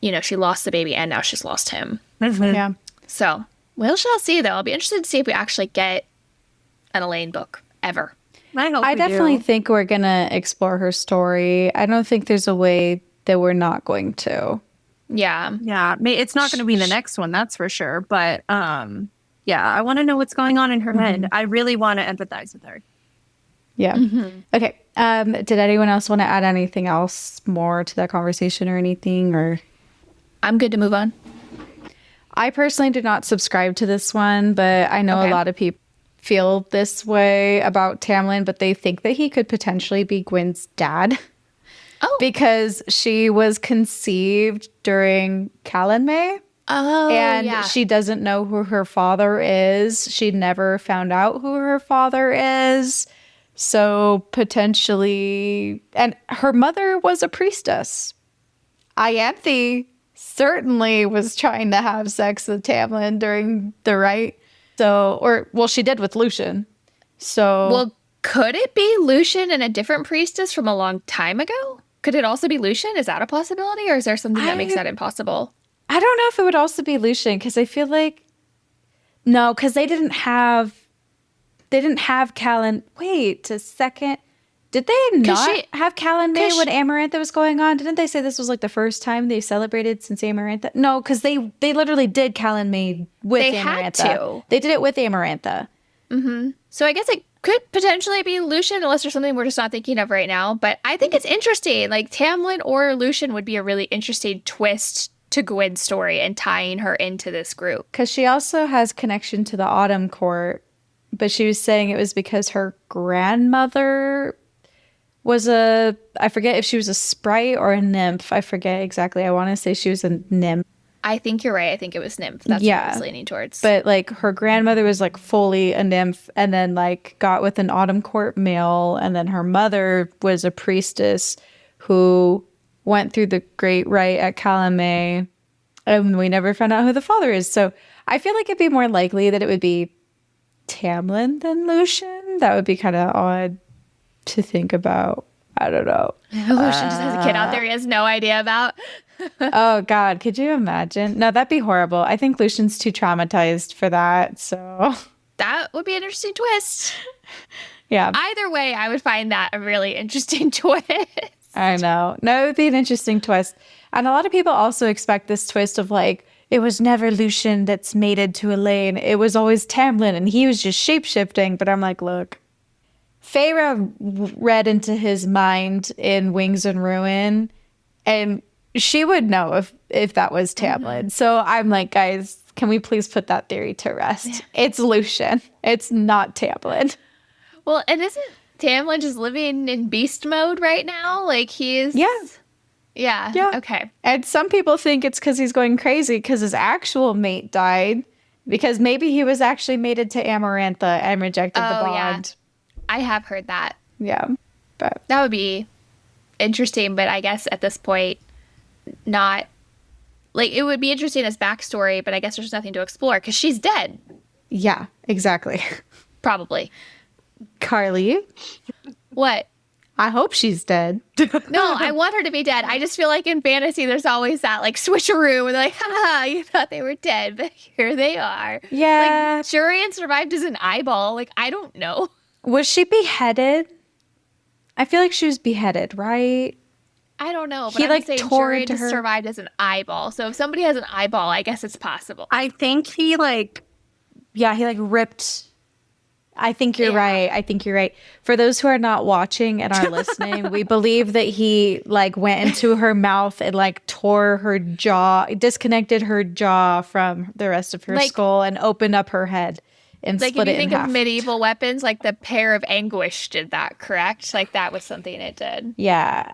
you know, she lost the baby and now she's lost him. Yeah. So we shall see, though. I'll be interested to see if we actually get an Elaine book ever. I definitely think we're gonna explore her story. I don't think there's a way that we're not going to. Yeah. It's not going to be the next one, that's for sure. But yeah, I want to know what's going on in her head. I really want to empathize with her. Yeah. Okay. Did anyone else want to add anything else more to that conversation or anything? Or I'm good to move on. I personally did not subscribe to this one, but I know a lot of people feel this way about Tamlin, but they think that he could potentially be Gwen's dad. Oh. Because she was conceived during Callan May. Oh, and she doesn't know who her father is. She never found out who her father is. So potentially, and her mother was a priestess. Ianthe certainly was trying to have sex with Tamlin during the rite. So, she did with Lucien. So, well, could it be Lucien and a different priestess from a long time ago? Could it also be Lucien? Is that a possibility, or is there something that makes that impossible? I don't know if it would also be Lucien, because I feel like no, because they didn't have Callan. Wait a second. Did they not have Callan May when Amarantha was going on? Didn't they say this was like the first time they celebrated since Amarantha? No, because they literally did Callan May with Amarantha. They had to. They did it with Amarantha. So I guess it could potentially be Lucien, unless there's something we're just not thinking of right now. But I think it's interesting. Like, Tamlin or Lucien would be a really interesting twist to Gwen's story and tying her into this group. Because she also has connection to the Autumn Court, but she was saying it was because her grandmother was I forget if she was a sprite or a nymph. I forget exactly. I want to say she was a nymph. I think you're right. I think it was nymph. That's what I was leaning towards. But like her grandmother was like fully a nymph and then like got with an Autumn Court male. And then her mother was a priestess who went through the great rite at Callan May. And we never found out who the father is. So I feel like it'd be more likely that it would be Tamlin than Lucien. That would be kind of odd to think about. I don't know. Lucien just has a kid out there he has no idea about. Oh, God. Could you imagine? No, that'd be horrible. I think Lucien's too traumatized for that. So that would be an interesting twist. Yeah. Either way, I would find that a really interesting twist. I know. No, it would be an interesting twist. And a lot of people also expect this twist of like, it was never Lucien that's mated to Elaine. It was always Tamlin, and he was just shape-shifting. But I'm like, look, Feyre read into his mind in Wings and Ruin, and she would know if that was Tamlin. So I'm like, guys, can we please put that theory to rest? It's Lucien. It's not Tamlin. Well, and isn't Tamlin just living in beast mode right now? Like, he's... Yeah. Okay. And some people think it's because he's going crazy because his actual mate died, because maybe he was actually mated to Amarantha and rejected the bond. Yeah. I have heard that. Yeah. But that would be interesting, but I guess at this point, not... Like, it would be interesting as backstory, but I guess there's nothing to explore because she's dead. Yeah, exactly. Probably. Carly? What? I hope she's dead. No, I want her to be dead. I just feel like in fantasy, there's always that like switcheroo where they're like, haha, you thought they were dead, but here they are. Yeah. Like, Jurian survived as an eyeball. Like, I don't know. Was she beheaded? I feel like she was beheaded, right? I don't know. But He, I'm like, saying tore Jurian into her. survived as an eyeball. So if somebody has an eyeball, I guess it's possible. I think he like Yeah, he like ripped. I think you're right. I think you're right. For those who are not watching and are listening, we believe that he like went into her mouth and like tore her jaw, disconnected her jaw from the rest of her Like- skull and opened up her head and Like, split if you it in think half. of medieval weapons, like the Pair of Anguish did that, correct? Like, that was something it did. Yeah.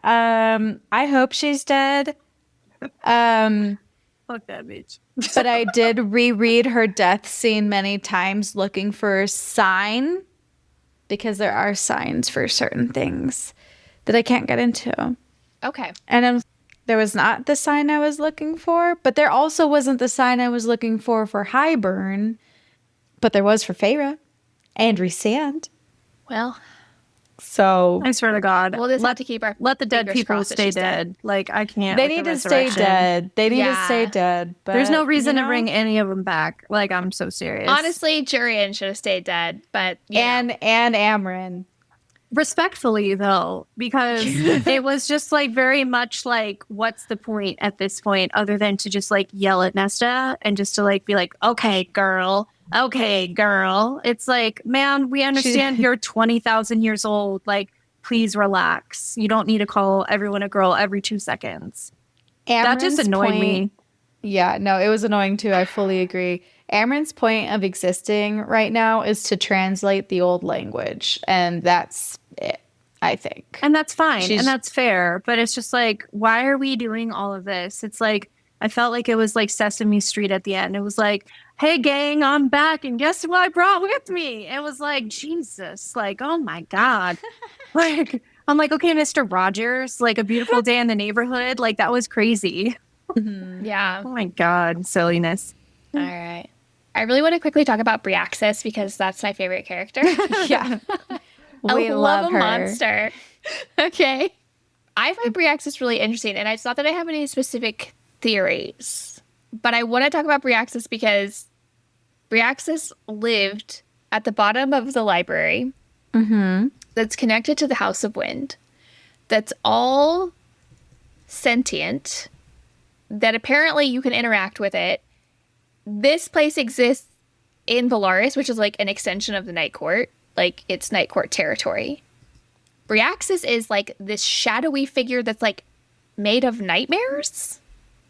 I hope she's dead. fuck that bitch. But I did reread her death scene many times looking for a sign, because there are signs for certain things that I can't get into. Okay. And there was not the sign I was looking for, but there also wasn't the sign I was looking for Highburn, but there was for Feyre and Rhysand. Well, So I swear to God. we'll just have to keep our let the dead fingers people crossed that stay she's dead. Like, I can't. they with need the to stay resurrection. dead. They need to Yeah. stay dead. But, There's no reason you to know? bring any of them back. Like, I'm so serious. Honestly, Jurian should have stayed dead, but you know. And Amryn. Respectfully, though, because it was just like very much like, what's the point at this point other than to just like yell at Nesta and just to like be like, okay, girl. It's like, man, we understand you're 20,000 years old. Like, please relax. You don't need to call everyone a girl every 2 seconds. That just Amryn's annoyed point- me. Yeah, no, it was annoying too. I fully agree. Amryn's point of existing right now is to translate the old language, and that's it, I think. And that's fine. She's- And that's fair. But it's just like, why are we doing all of this? It's like, I felt like it was like Sesame Street at the end. It was like, hey, gang, I'm back. And guess who I brought with me? It was like, Jesus, like, oh my God. Like, I'm like, okay, Mr. Rogers, like A Beautiful Day in the Neighborhood. Like, that was crazy. Yeah. Oh my God, silliness. All right. I really want to quickly talk about Bryaxis because that's my favorite character. Yeah. I We love love a her. monster. Okay. I find Bryaxis really interesting, and it's not that I have any specific theories, but I want to talk about Bryaxis because Bryaxis lived at the bottom of the library that's connected to the House of Wind, that's all sentient, that apparently you can interact with it. This place exists in Valaris, which is like an extension of the Night Court. Like, it's Night Court territory. Bryaxis is like this shadowy figure that's like made of nightmares.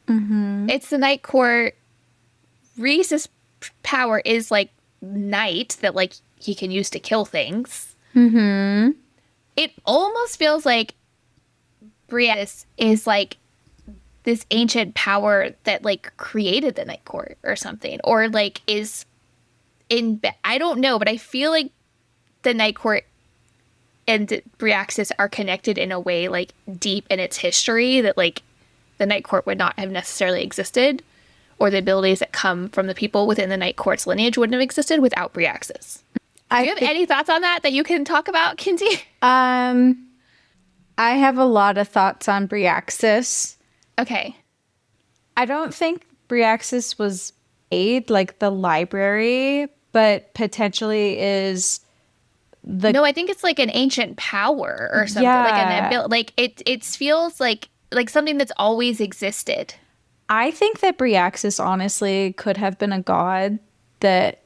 It's the Night Court. Rhys's power is like night that like he can use to kill things. It almost feels like Bryaxis is like this ancient power that like created the Night Court or something, or like is in. I don't know, but I feel like the Night Court and Bryaxis are connected in a way like deep in its history that like the Night Court would not have necessarily existed, or the abilities that come from the people within the Night Court's lineage wouldn't have existed without Bryaxis. Do you have any thoughts on that you can talk about, Kinsey? I have a lot of thoughts on Bryaxis. Okay. I don't think Bryaxis was made like the library, but potentially is No, I think it's like an ancient power or something. Yeah. Like it feels like something that's always existed. I think that Bryaxis honestly could have been a god that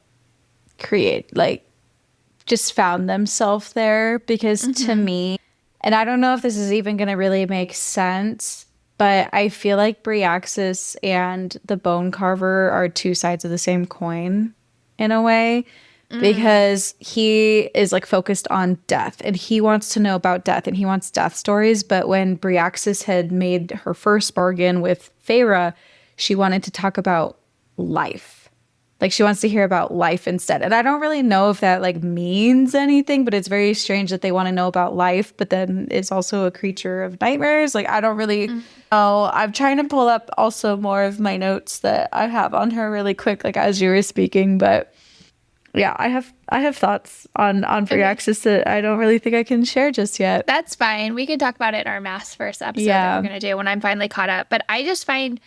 just found themselves there, because to me, and I don't know if this is even going to really make sense, but I feel like Bryaxis and the Bone Carver are two sides of the same coin in a way, because he is like focused on death and he wants to know about death and he wants death stories. But when Bryaxis had made her first bargain with Feyre, she wanted to talk about life. Like, she wants to hear about life instead. And I don't really know if that like means anything, but it's very strange that they want to know about life, but then it's also a creature of nightmares. Like, I don't really know. I'm trying to pull up also more of my notes that I have on her really quick, like as you were speaking. But yeah, I I have thoughts on Bryaxis that I don't really think I can share just yet. That's fine. We can talk about it in our Maasverse episode that we're going to do when I'm finally caught up. But I just find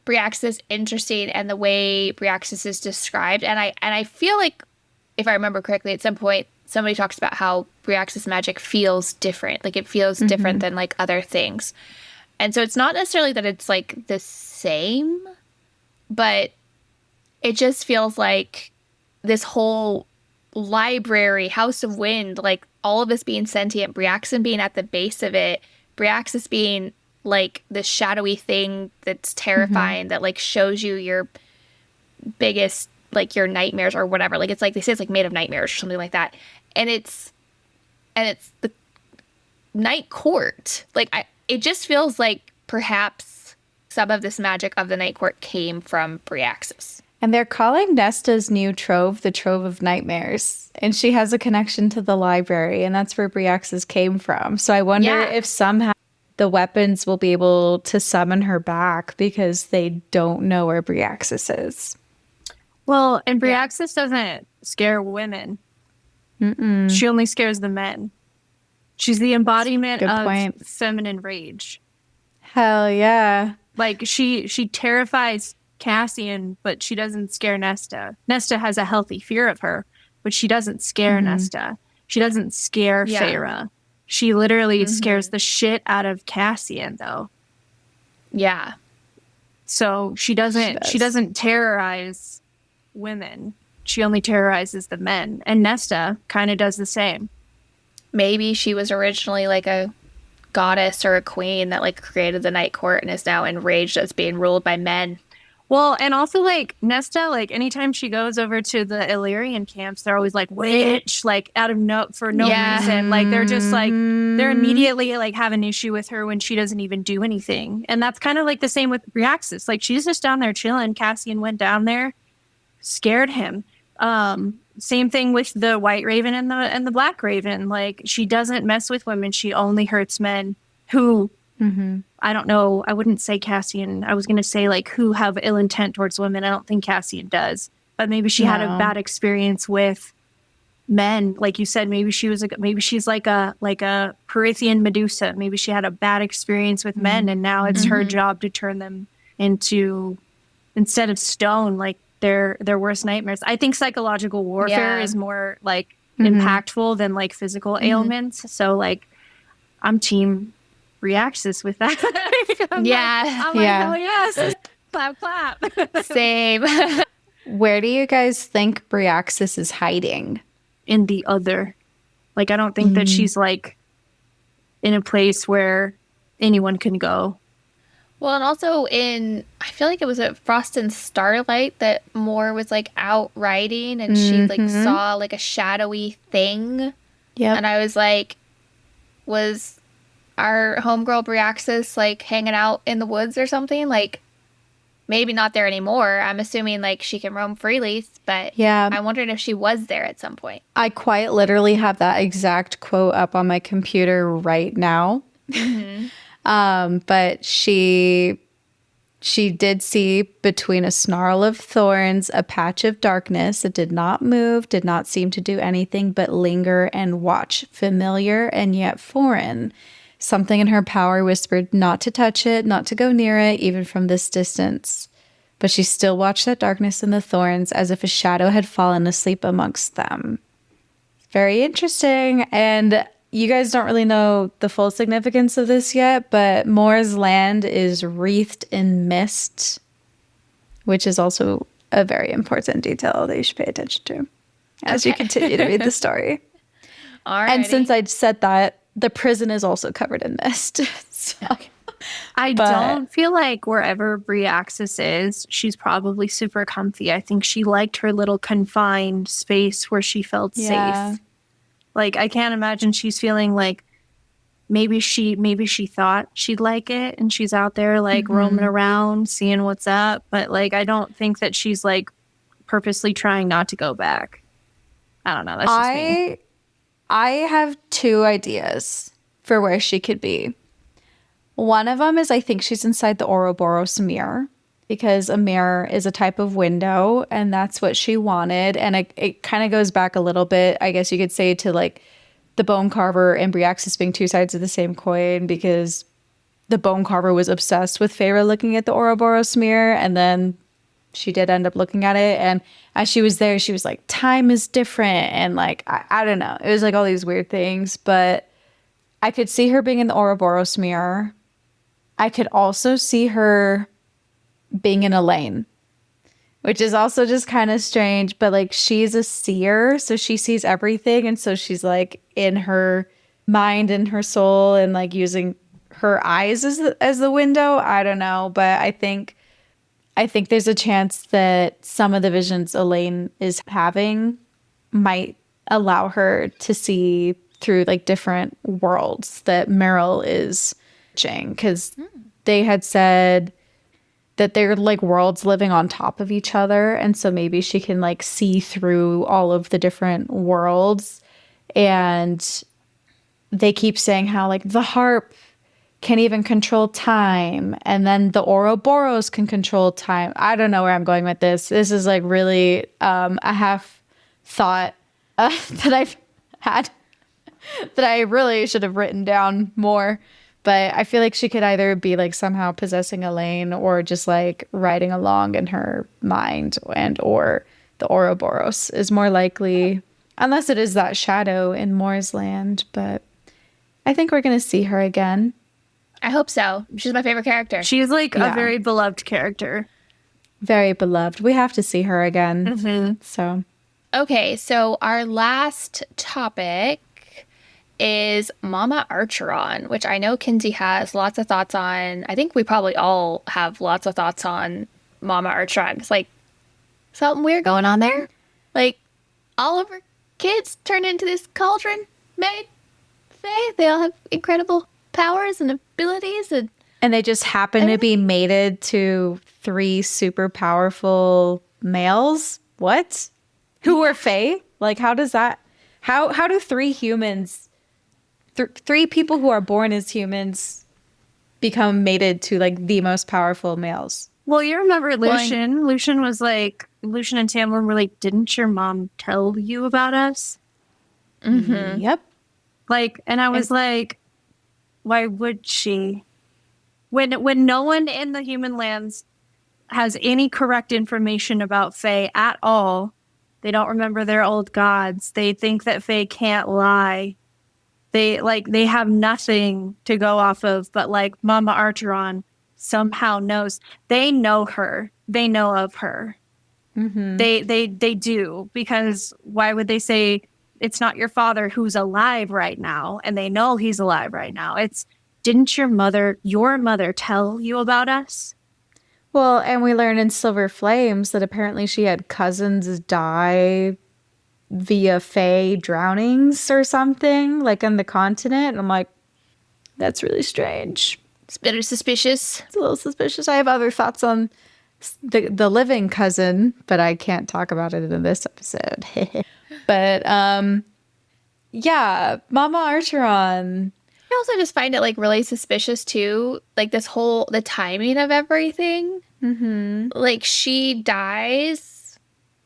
Bryaxis interesting and the way Bryaxis is described. And I feel like, if I remember correctly, at some point, somebody talks about how Bryaxis magic feels different. Like, it feels different than, like, other things. And so it's not necessarily that it's, like, the same, but it just feels like this whole library, House of Wind, like all of this being sentient, Bryaxis being at the base of it, Bryaxis being like this shadowy thing that's terrifying, that like shows you your biggest, like your nightmares or whatever. Like, it's like, they say it's like made of nightmares or something like that. And it's the Night Court. Like, it just feels like perhaps some of this magic of the Night Court came from Bryaxis. And they're calling Nesta's new trove the Trove of Nightmares. And she has a connection to the library, and that's where Bryaxis came from. So I wonder if somehow the weapons will be able to summon her back because they don't know where Bryaxis is. Well, and Bryaxis doesn't scare women. She only scares the men. She's the embodiment of feminine rage. Hell yeah. Like, she terrifies Cassian, but she doesn't scare Nesta. Nesta has a healthy fear of her, but she doesn't scare Nesta. She doesn't scare Feyre. She literally scares the shit out of Cassian, though. Yeah. So she doesn't terrorize women. She only terrorizes the men. And Nesta kind of does the same. Maybe she was originally like a goddess or a queen that like created the Night Court and is now enraged as being ruled by men. Well, and also, like, Nesta, like, anytime she goes over to the Illyrian camps, they're always like, witch, like, for no reason. Like, they're just, like, they're immediately, like, have an issue with her when she doesn't even do anything. And that's kind of, like, the same with Bryaxis. Like, she's just down there chilling. Cassian went down there, scared him. Same thing with the White Raven and the Black Raven. Like, she doesn't mess with women. She only hurts men who... I don't know. I wouldn't say Cassian. I was going to say, like, who have ill intent towards women. I don't think Cassian does. But maybe she had a bad experience with men. Like you said, maybe she's like a Prythian Medusa. Maybe she had a bad experience with men, and now it's her job to turn them into, instead of stone, like their worst nightmares. I think psychological warfare is more like impactful than like physical ailments. So like, I'm team Bryaxis with that. I'm like, oh yes, clap clap. Same. Where do you guys think Bryaxis is hiding? In the other, like, I don't think that she's like in a place where anyone can go. Well, and also I feel like it was at Frost and Starlight that Moore was like out riding and she like saw like a shadowy thing. Yeah, and I was like, was our homegirl Bryaxis like hanging out in the woods or something? Like, maybe not there anymore. I'm assuming like she can roam freely, but I'm wondering if she was there at some point. I quite literally have that exact quote up on my computer right now. But she did see between a snarl of thorns, a patch of darkness. It did not move, did not seem to do anything but linger and watch, familiar and yet foreign. Something in her power whispered not to touch it, not to go near it, even from this distance. But she still watched that darkness and the thorns as if a shadow had fallen asleep amongst them. Very interesting. And you guys don't really know the full significance of this yet, but Moore's land is wreathed in mist, which is also a very important detail that you should pay attention to as you continue to read the story. Alrighty. And since I said that, the prison is also covered in mist. So. I don't feel like wherever Bryaxis is, she's probably super comfy. I think she liked her little confined space where she felt safe. Like, I can't imagine she's feeling like maybe she thought she'd like it and she's out there like roaming around, seeing what's up. But like, I don't think that she's like purposely trying not to go back. I don't know. That's just me. I have two ideas for where she could be. One of them is I think she's inside the Ouroboros mirror. because a mirror is a type of window, and that's what she wanted. And it kind of goes back a little bit, I guess you could say, to like the bone carver and Briaxis being two sides of the same coin, because the bone carver was obsessed with Feyre looking at the Ouroboros mirror, and then she did end up looking at it. And as she was there, she was like, time is different. And like, I don't know. It was like all these weird things, but I could see her being in the Ouroboros mirror. I could also see her being in Elaine, which is also just kind of strange, but like she's a seer, so she sees everything. And so she's like in her mind and her soul and like using her eyes as the window. I don't know, but I think there's a chance that some of the visions Elaine is having might allow her to see through like different worlds that Meryl is watching, because they had said that they're like worlds living on top of each other. And so maybe she can like see through all of the different worlds. And they keep saying how like the harp can even control time, and then the Ouroboros can control time. I don't know where I'm going with this. This is like really a half thought that I've had that I really should have written down more. But I feel like she could either be like somehow possessing Elaine or just like riding along in her mind, and or the Ouroboros is more likely, unless it is that shadow in Moore's Land. But I think we're going to see her again. I hope so. She's my favorite character. She's like a very beloved character. Very beloved. We have to see her again. Mm-hmm. So, okay, so our last topic is Mama Archeron, which I know Kinsey has lots of thoughts on. I think we probably all have lots of thoughts on Mama Archeron. It's like something weird going on there. Like all of her kids turned into this cauldron made fae. They all have incredible powers and abilities, and they just happen to be mated to 3 super powerful males. What? Who are fae? Like, how does that? How do 3 humans? 3 people who are born as humans become mated to like the most powerful males. Well, you remember Lucian. Lucian was like, Lucian and Tamlin were like, didn't your mom tell you about us? Mm-hmm. Yep. Like, and I was like, why would she? When no one in the human lands has any correct information about fae at all, they don't remember their old gods. They think that fae can't lie. They have nothing to go off of, but like Mama Archeron somehow knows. They know her. They know of her. Mm-hmm. They do, because why would they say it's not your father who's alive right now? And they know he's alive right now. It's, didn't your mother tell you about us? Well, and we learn in Silver Flames that apparently she had cousins die via fae drownings or something, like on the continent. And I'm like, that's really strange. It's a bit suspicious. It's a little suspicious. I have other thoughts on the living cousin, but I can't talk about it in this episode. But yeah, Mama Archeron. I also just find it like really suspicious too, like the timing of everything. Mm-hmm. Like she dies,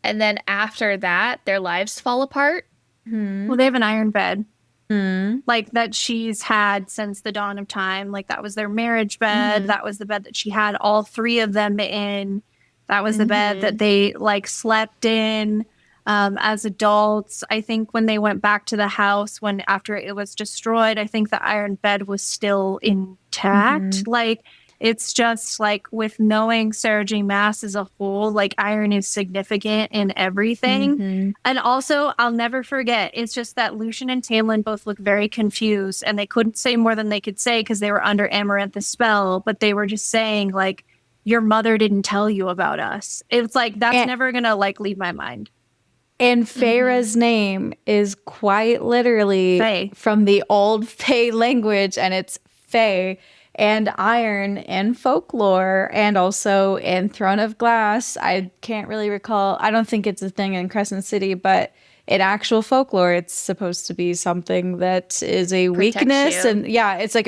and then after that, their lives fall apart. Mm-hmm. Well, they have an iron bed. Mm-hmm. Like that she's had since the dawn of time. Like that was their marriage bed. Mm-hmm. That was the bed that she had all 3 of them in. That was the bed that they like slept in as adults. I think when they went back to the house, after it was destroyed, I think the iron bed was still intact. Mm-hmm. Like it's just like with knowing Sarah J Maas as a whole, like iron is significant in everything. Mm-hmm. And also, I'll never forget, it's just that Lucian and Tamlin both look very confused, and they couldn't say more than they could say because they were under Amaranth's spell, but they were just saying like, your mother didn't tell you about us. It's like, that's never gonna like leave my mind. And Feyre's name is quite literally Fae. From the old Fae language, and it's Fae. And iron in folklore, and also in Throne of Glass. I can't really recall. I don't think it's a thing in Crescent City, but in actual folklore, it's supposed to be something that is a weakness. You. And yeah, it's like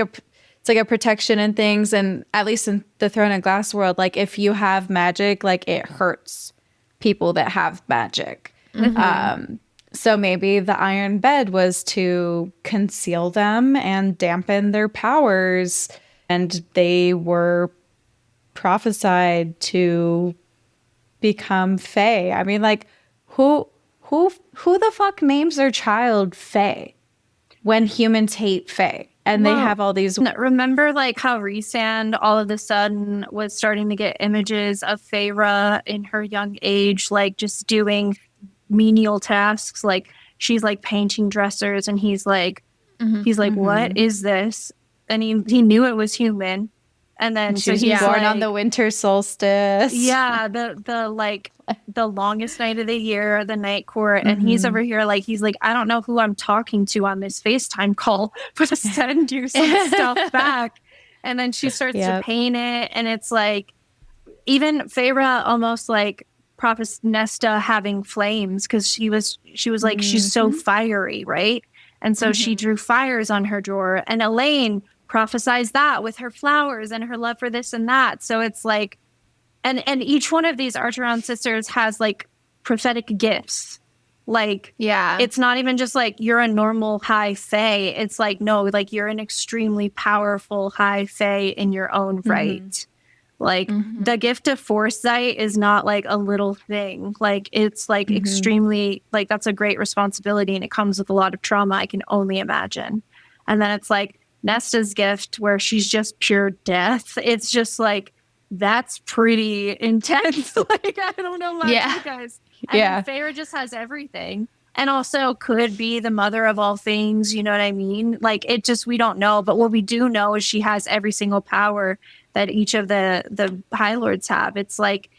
it's like a protection and things. And at least in the Throne of Glass world, like if you have magic, like it hurts people that have magic. So maybe the Iron Bed was to conceal them and dampen their powers. And they were prophesied to become Fae. I mean, like, who the fuck names their child Fae when humans hate Fae? And they have all these... Remember, like, how Rhysand all of a sudden was starting to get images of Feyre in her young age, like, just doing menial tasks. Like, she's, like, painting dressers, and he's like, what is this? And he knew it was human. And then she was born on the winter solstice. Yeah, the longest night of the year, the night court, and he's over here he's like, I don't know who I'm talking to on this FaceTime call, but send you some stuff back. And then she starts to paint it, and it's like, even Feyre almost like prophets Nesta having flames, because she was like, she's so fiery, right? And so she drew fires on her drawer, and Elaine prophesies that with her flowers and her love for this and that. So it's like, and each one of these Archeron sisters has like prophetic gifts. Like, it's not even just like you're a normal high fae. It's like, no, like you're an extremely powerful high fae in your own right. Like the gift of foresight is not like a little thing. Like it's like extremely, like that's a great responsibility, and it comes with a lot of trauma, I can only imagine. And then it's like Nesta's gift, where she's just pure death. It's just like, that's pretty intense. Like, I don't know about you guys. And then Feyre just has everything, and also could be the mother of all things. You know what I mean? Like, it just, we don't know. But what we do know is she has every single power that each of the High Lords have. It's like,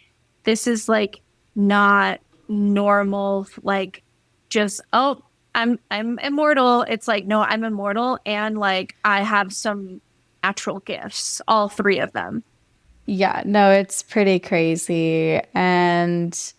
this is like not normal. Like, just, oh, I'm immortal. It's like, no, I'm immortal, and like I have some natural gifts, all three of them. Yeah, no, it's pretty crazy. And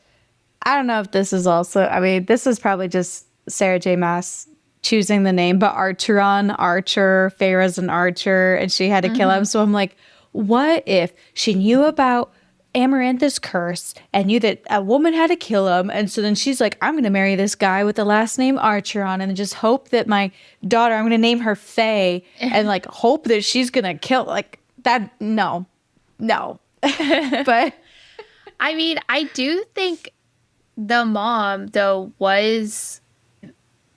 I don't know if this is also, I mean, this is probably just Sarah J Maas choosing the name, but Archeron, Archer, Feyre's an archer, and she had to kill him. So I'm like, what if she knew about Amarantha's curse and knew that a woman had to kill him, and so then she's like, I'm going to marry this guy with the last name Archeron and just hope that my daughter, I'm going to name her Faye, and like hope that she's going to kill, like that. No. But I mean, I do think the mom though was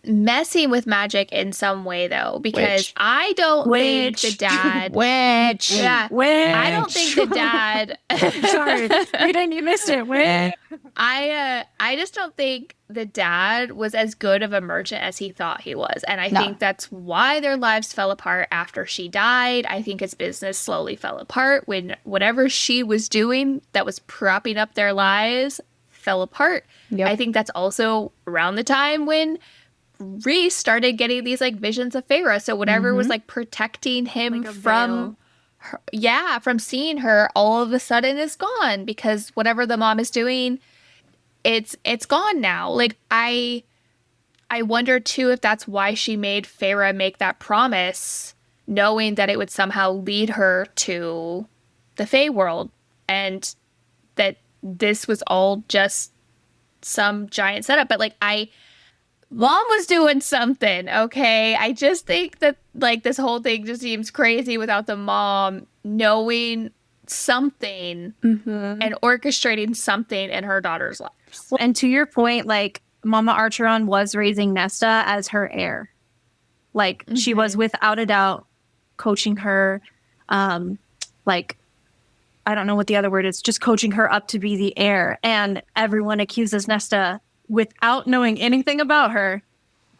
messing with magic in some way, though, because I don't think the dad I don't think the dad sorry, you missed it. I just don't think the dad was as good of a merchant as he thought he was, and I think that's why their lives fell apart after she died. I think his business slowly fell apart when whatever she was doing that was propping up their lives fell apart. I think that's also around the time when Rhys started getting these like visions of Feyre. So whatever was like protecting him like from her, from seeing her, all of a sudden is gone, because whatever the mom is doing, it's gone now. Like I wonder too if that's why she made Feyre make that promise, knowing that it would somehow lead her to the Fae world, and that this was all just some giant setup. But like Mom was doing something, okay? I just think that, like, this whole thing just seems crazy without the mom knowing something and orchestrating something in her daughter's lives. And to your point, like, Mama Archeron was raising Nesta as her heir. Like, she was without a doubt coaching her, like, I don't know what the other word is, just coaching her up to be the heir. And everyone accuses Nesta, without knowing anything about her,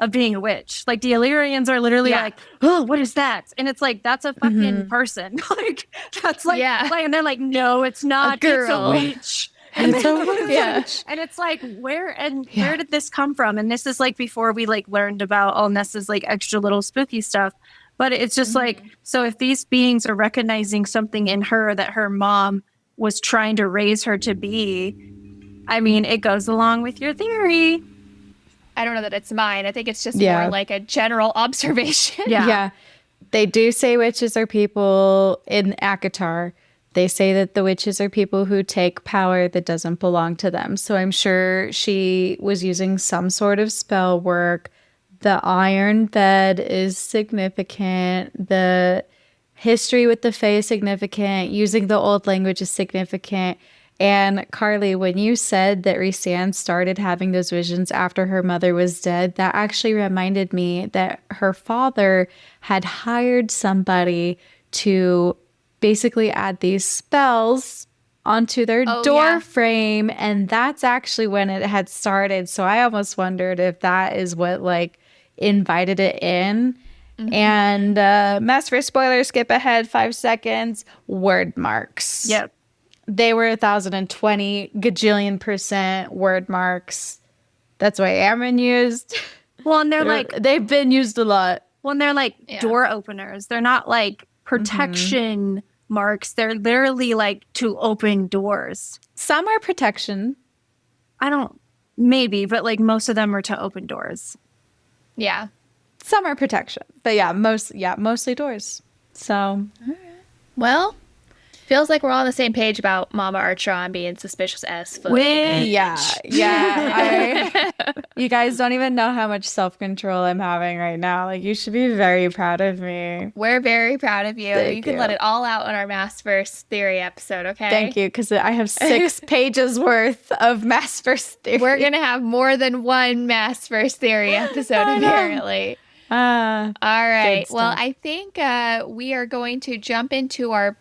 of being a witch. Like, the Illyrians are literally like, oh, what is that? And it's like, that's a fucking person. Like, that's like, and they're like, no, it's not. It's a witch. And and it's like, where did this come from? And this is like before we like learned about all Nessa's like extra little spooky stuff. But it's just like, so if these beings are recognizing something in her that her mom was trying to raise her to be, I mean, it goes along with your theory. I don't know that it's mine. I think it's just more like a general observation. Yeah. They do say witches are people in ACOTAR. They say that the witches are people who take power that doesn't belong to them. So I'm sure she was using some sort of spell work. The iron bed is significant. The history with the Fae is significant. Using the old language is significant. And Carly, when you said that Rhysand started having those visions after her mother was dead, that actually reminded me that her father had hired somebody to basically add these spells onto their door frame. And that's actually when it had started. So I almost wondered if that is what like invited it in. Mm-hmm. And Maasverse spoiler, skip ahead 5 seconds. Word marks. Yep. They were 1,020 gajillion% word marks. That's why Aaron used. Well, and they've been used a lot. Well, and they're like door openers. They're not like protection marks. They're literally like to open doors. Some are protection. Maybe, but like most of them are to open doors. Yeah. Some are protection. But mostly doors. So. Well, feels like we're all on the same page about Mama Archeron being suspicious as fuck. Yeah. You guys don't even know how much self-control I'm having right now. Like, you should be very proud of me. We're very proud of you. Thank you can let it all out on our Maasverse theory episode, okay? Thank you, because I have 6 pages worth of Maasverse theory. We're going to have more than one Maasverse theory episode, apparently. All right. Well, I think we are going to jump into our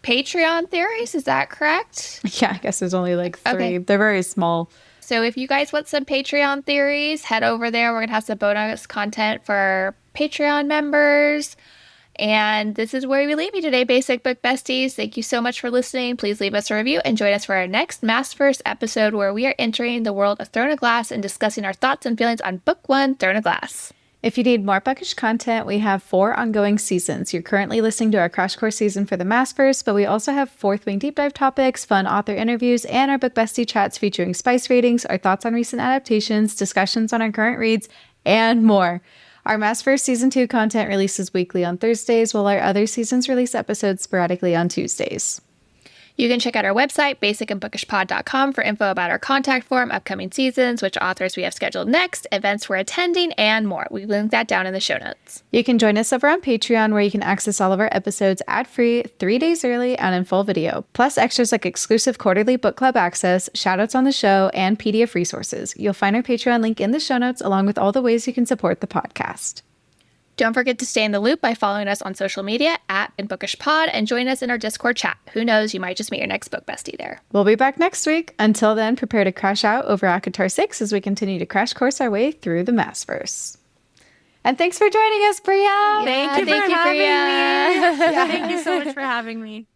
Patreon theories. Is that correct? Yeah, I guess there's only like 3. Okay. They're very small. So if you guys want some Patreon theories, head over there. We're going to have some bonus content for our Patreon members. And this is where we leave you today, Basic Book Besties. Thank you so much for listening. Please leave us a review and join us for our next Maasverse episode where we are entering the world of Throne of Glass and discussing our thoughts and feelings on Book 1, Throne of Glass. If you need more Bookish content, we have 4 ongoing seasons. You're currently listening to our Crash Course season for the Maasverse, but we also have 4th Wing Deep Dive topics, fun author interviews, and our Book Bestie chats featuring spice ratings, our thoughts on recent adaptations, discussions on our current reads, and more. Our Maasverse Season 2 content releases weekly on Thursdays, while our other seasons release episodes sporadically on Tuesdays. You can check out our website, basicandbookishpod.com, for info about our contact form, upcoming seasons, which authors we have scheduled next, events we're attending, and more. We link that down in the show notes. You can join us over on Patreon, where you can access all of our episodes ad-free, 3 days early, and in full video. Plus extras like exclusive quarterly book club access, shoutouts on the show, and PDF resources. You'll find our Patreon link in the show notes, along with all the ways you can support the podcast. Don't forget to stay in the loop by following us on social media @BookishPod and join us in our Discord chat. Who knows, you might just meet your next book bestie there. We'll be back next week. Until then, prepare to crash out over ACOTAR 6 as we continue to crash course our way through the Maasverse. And thanks for joining us, Breagh. Thank you for having me. Thank you so much for having me.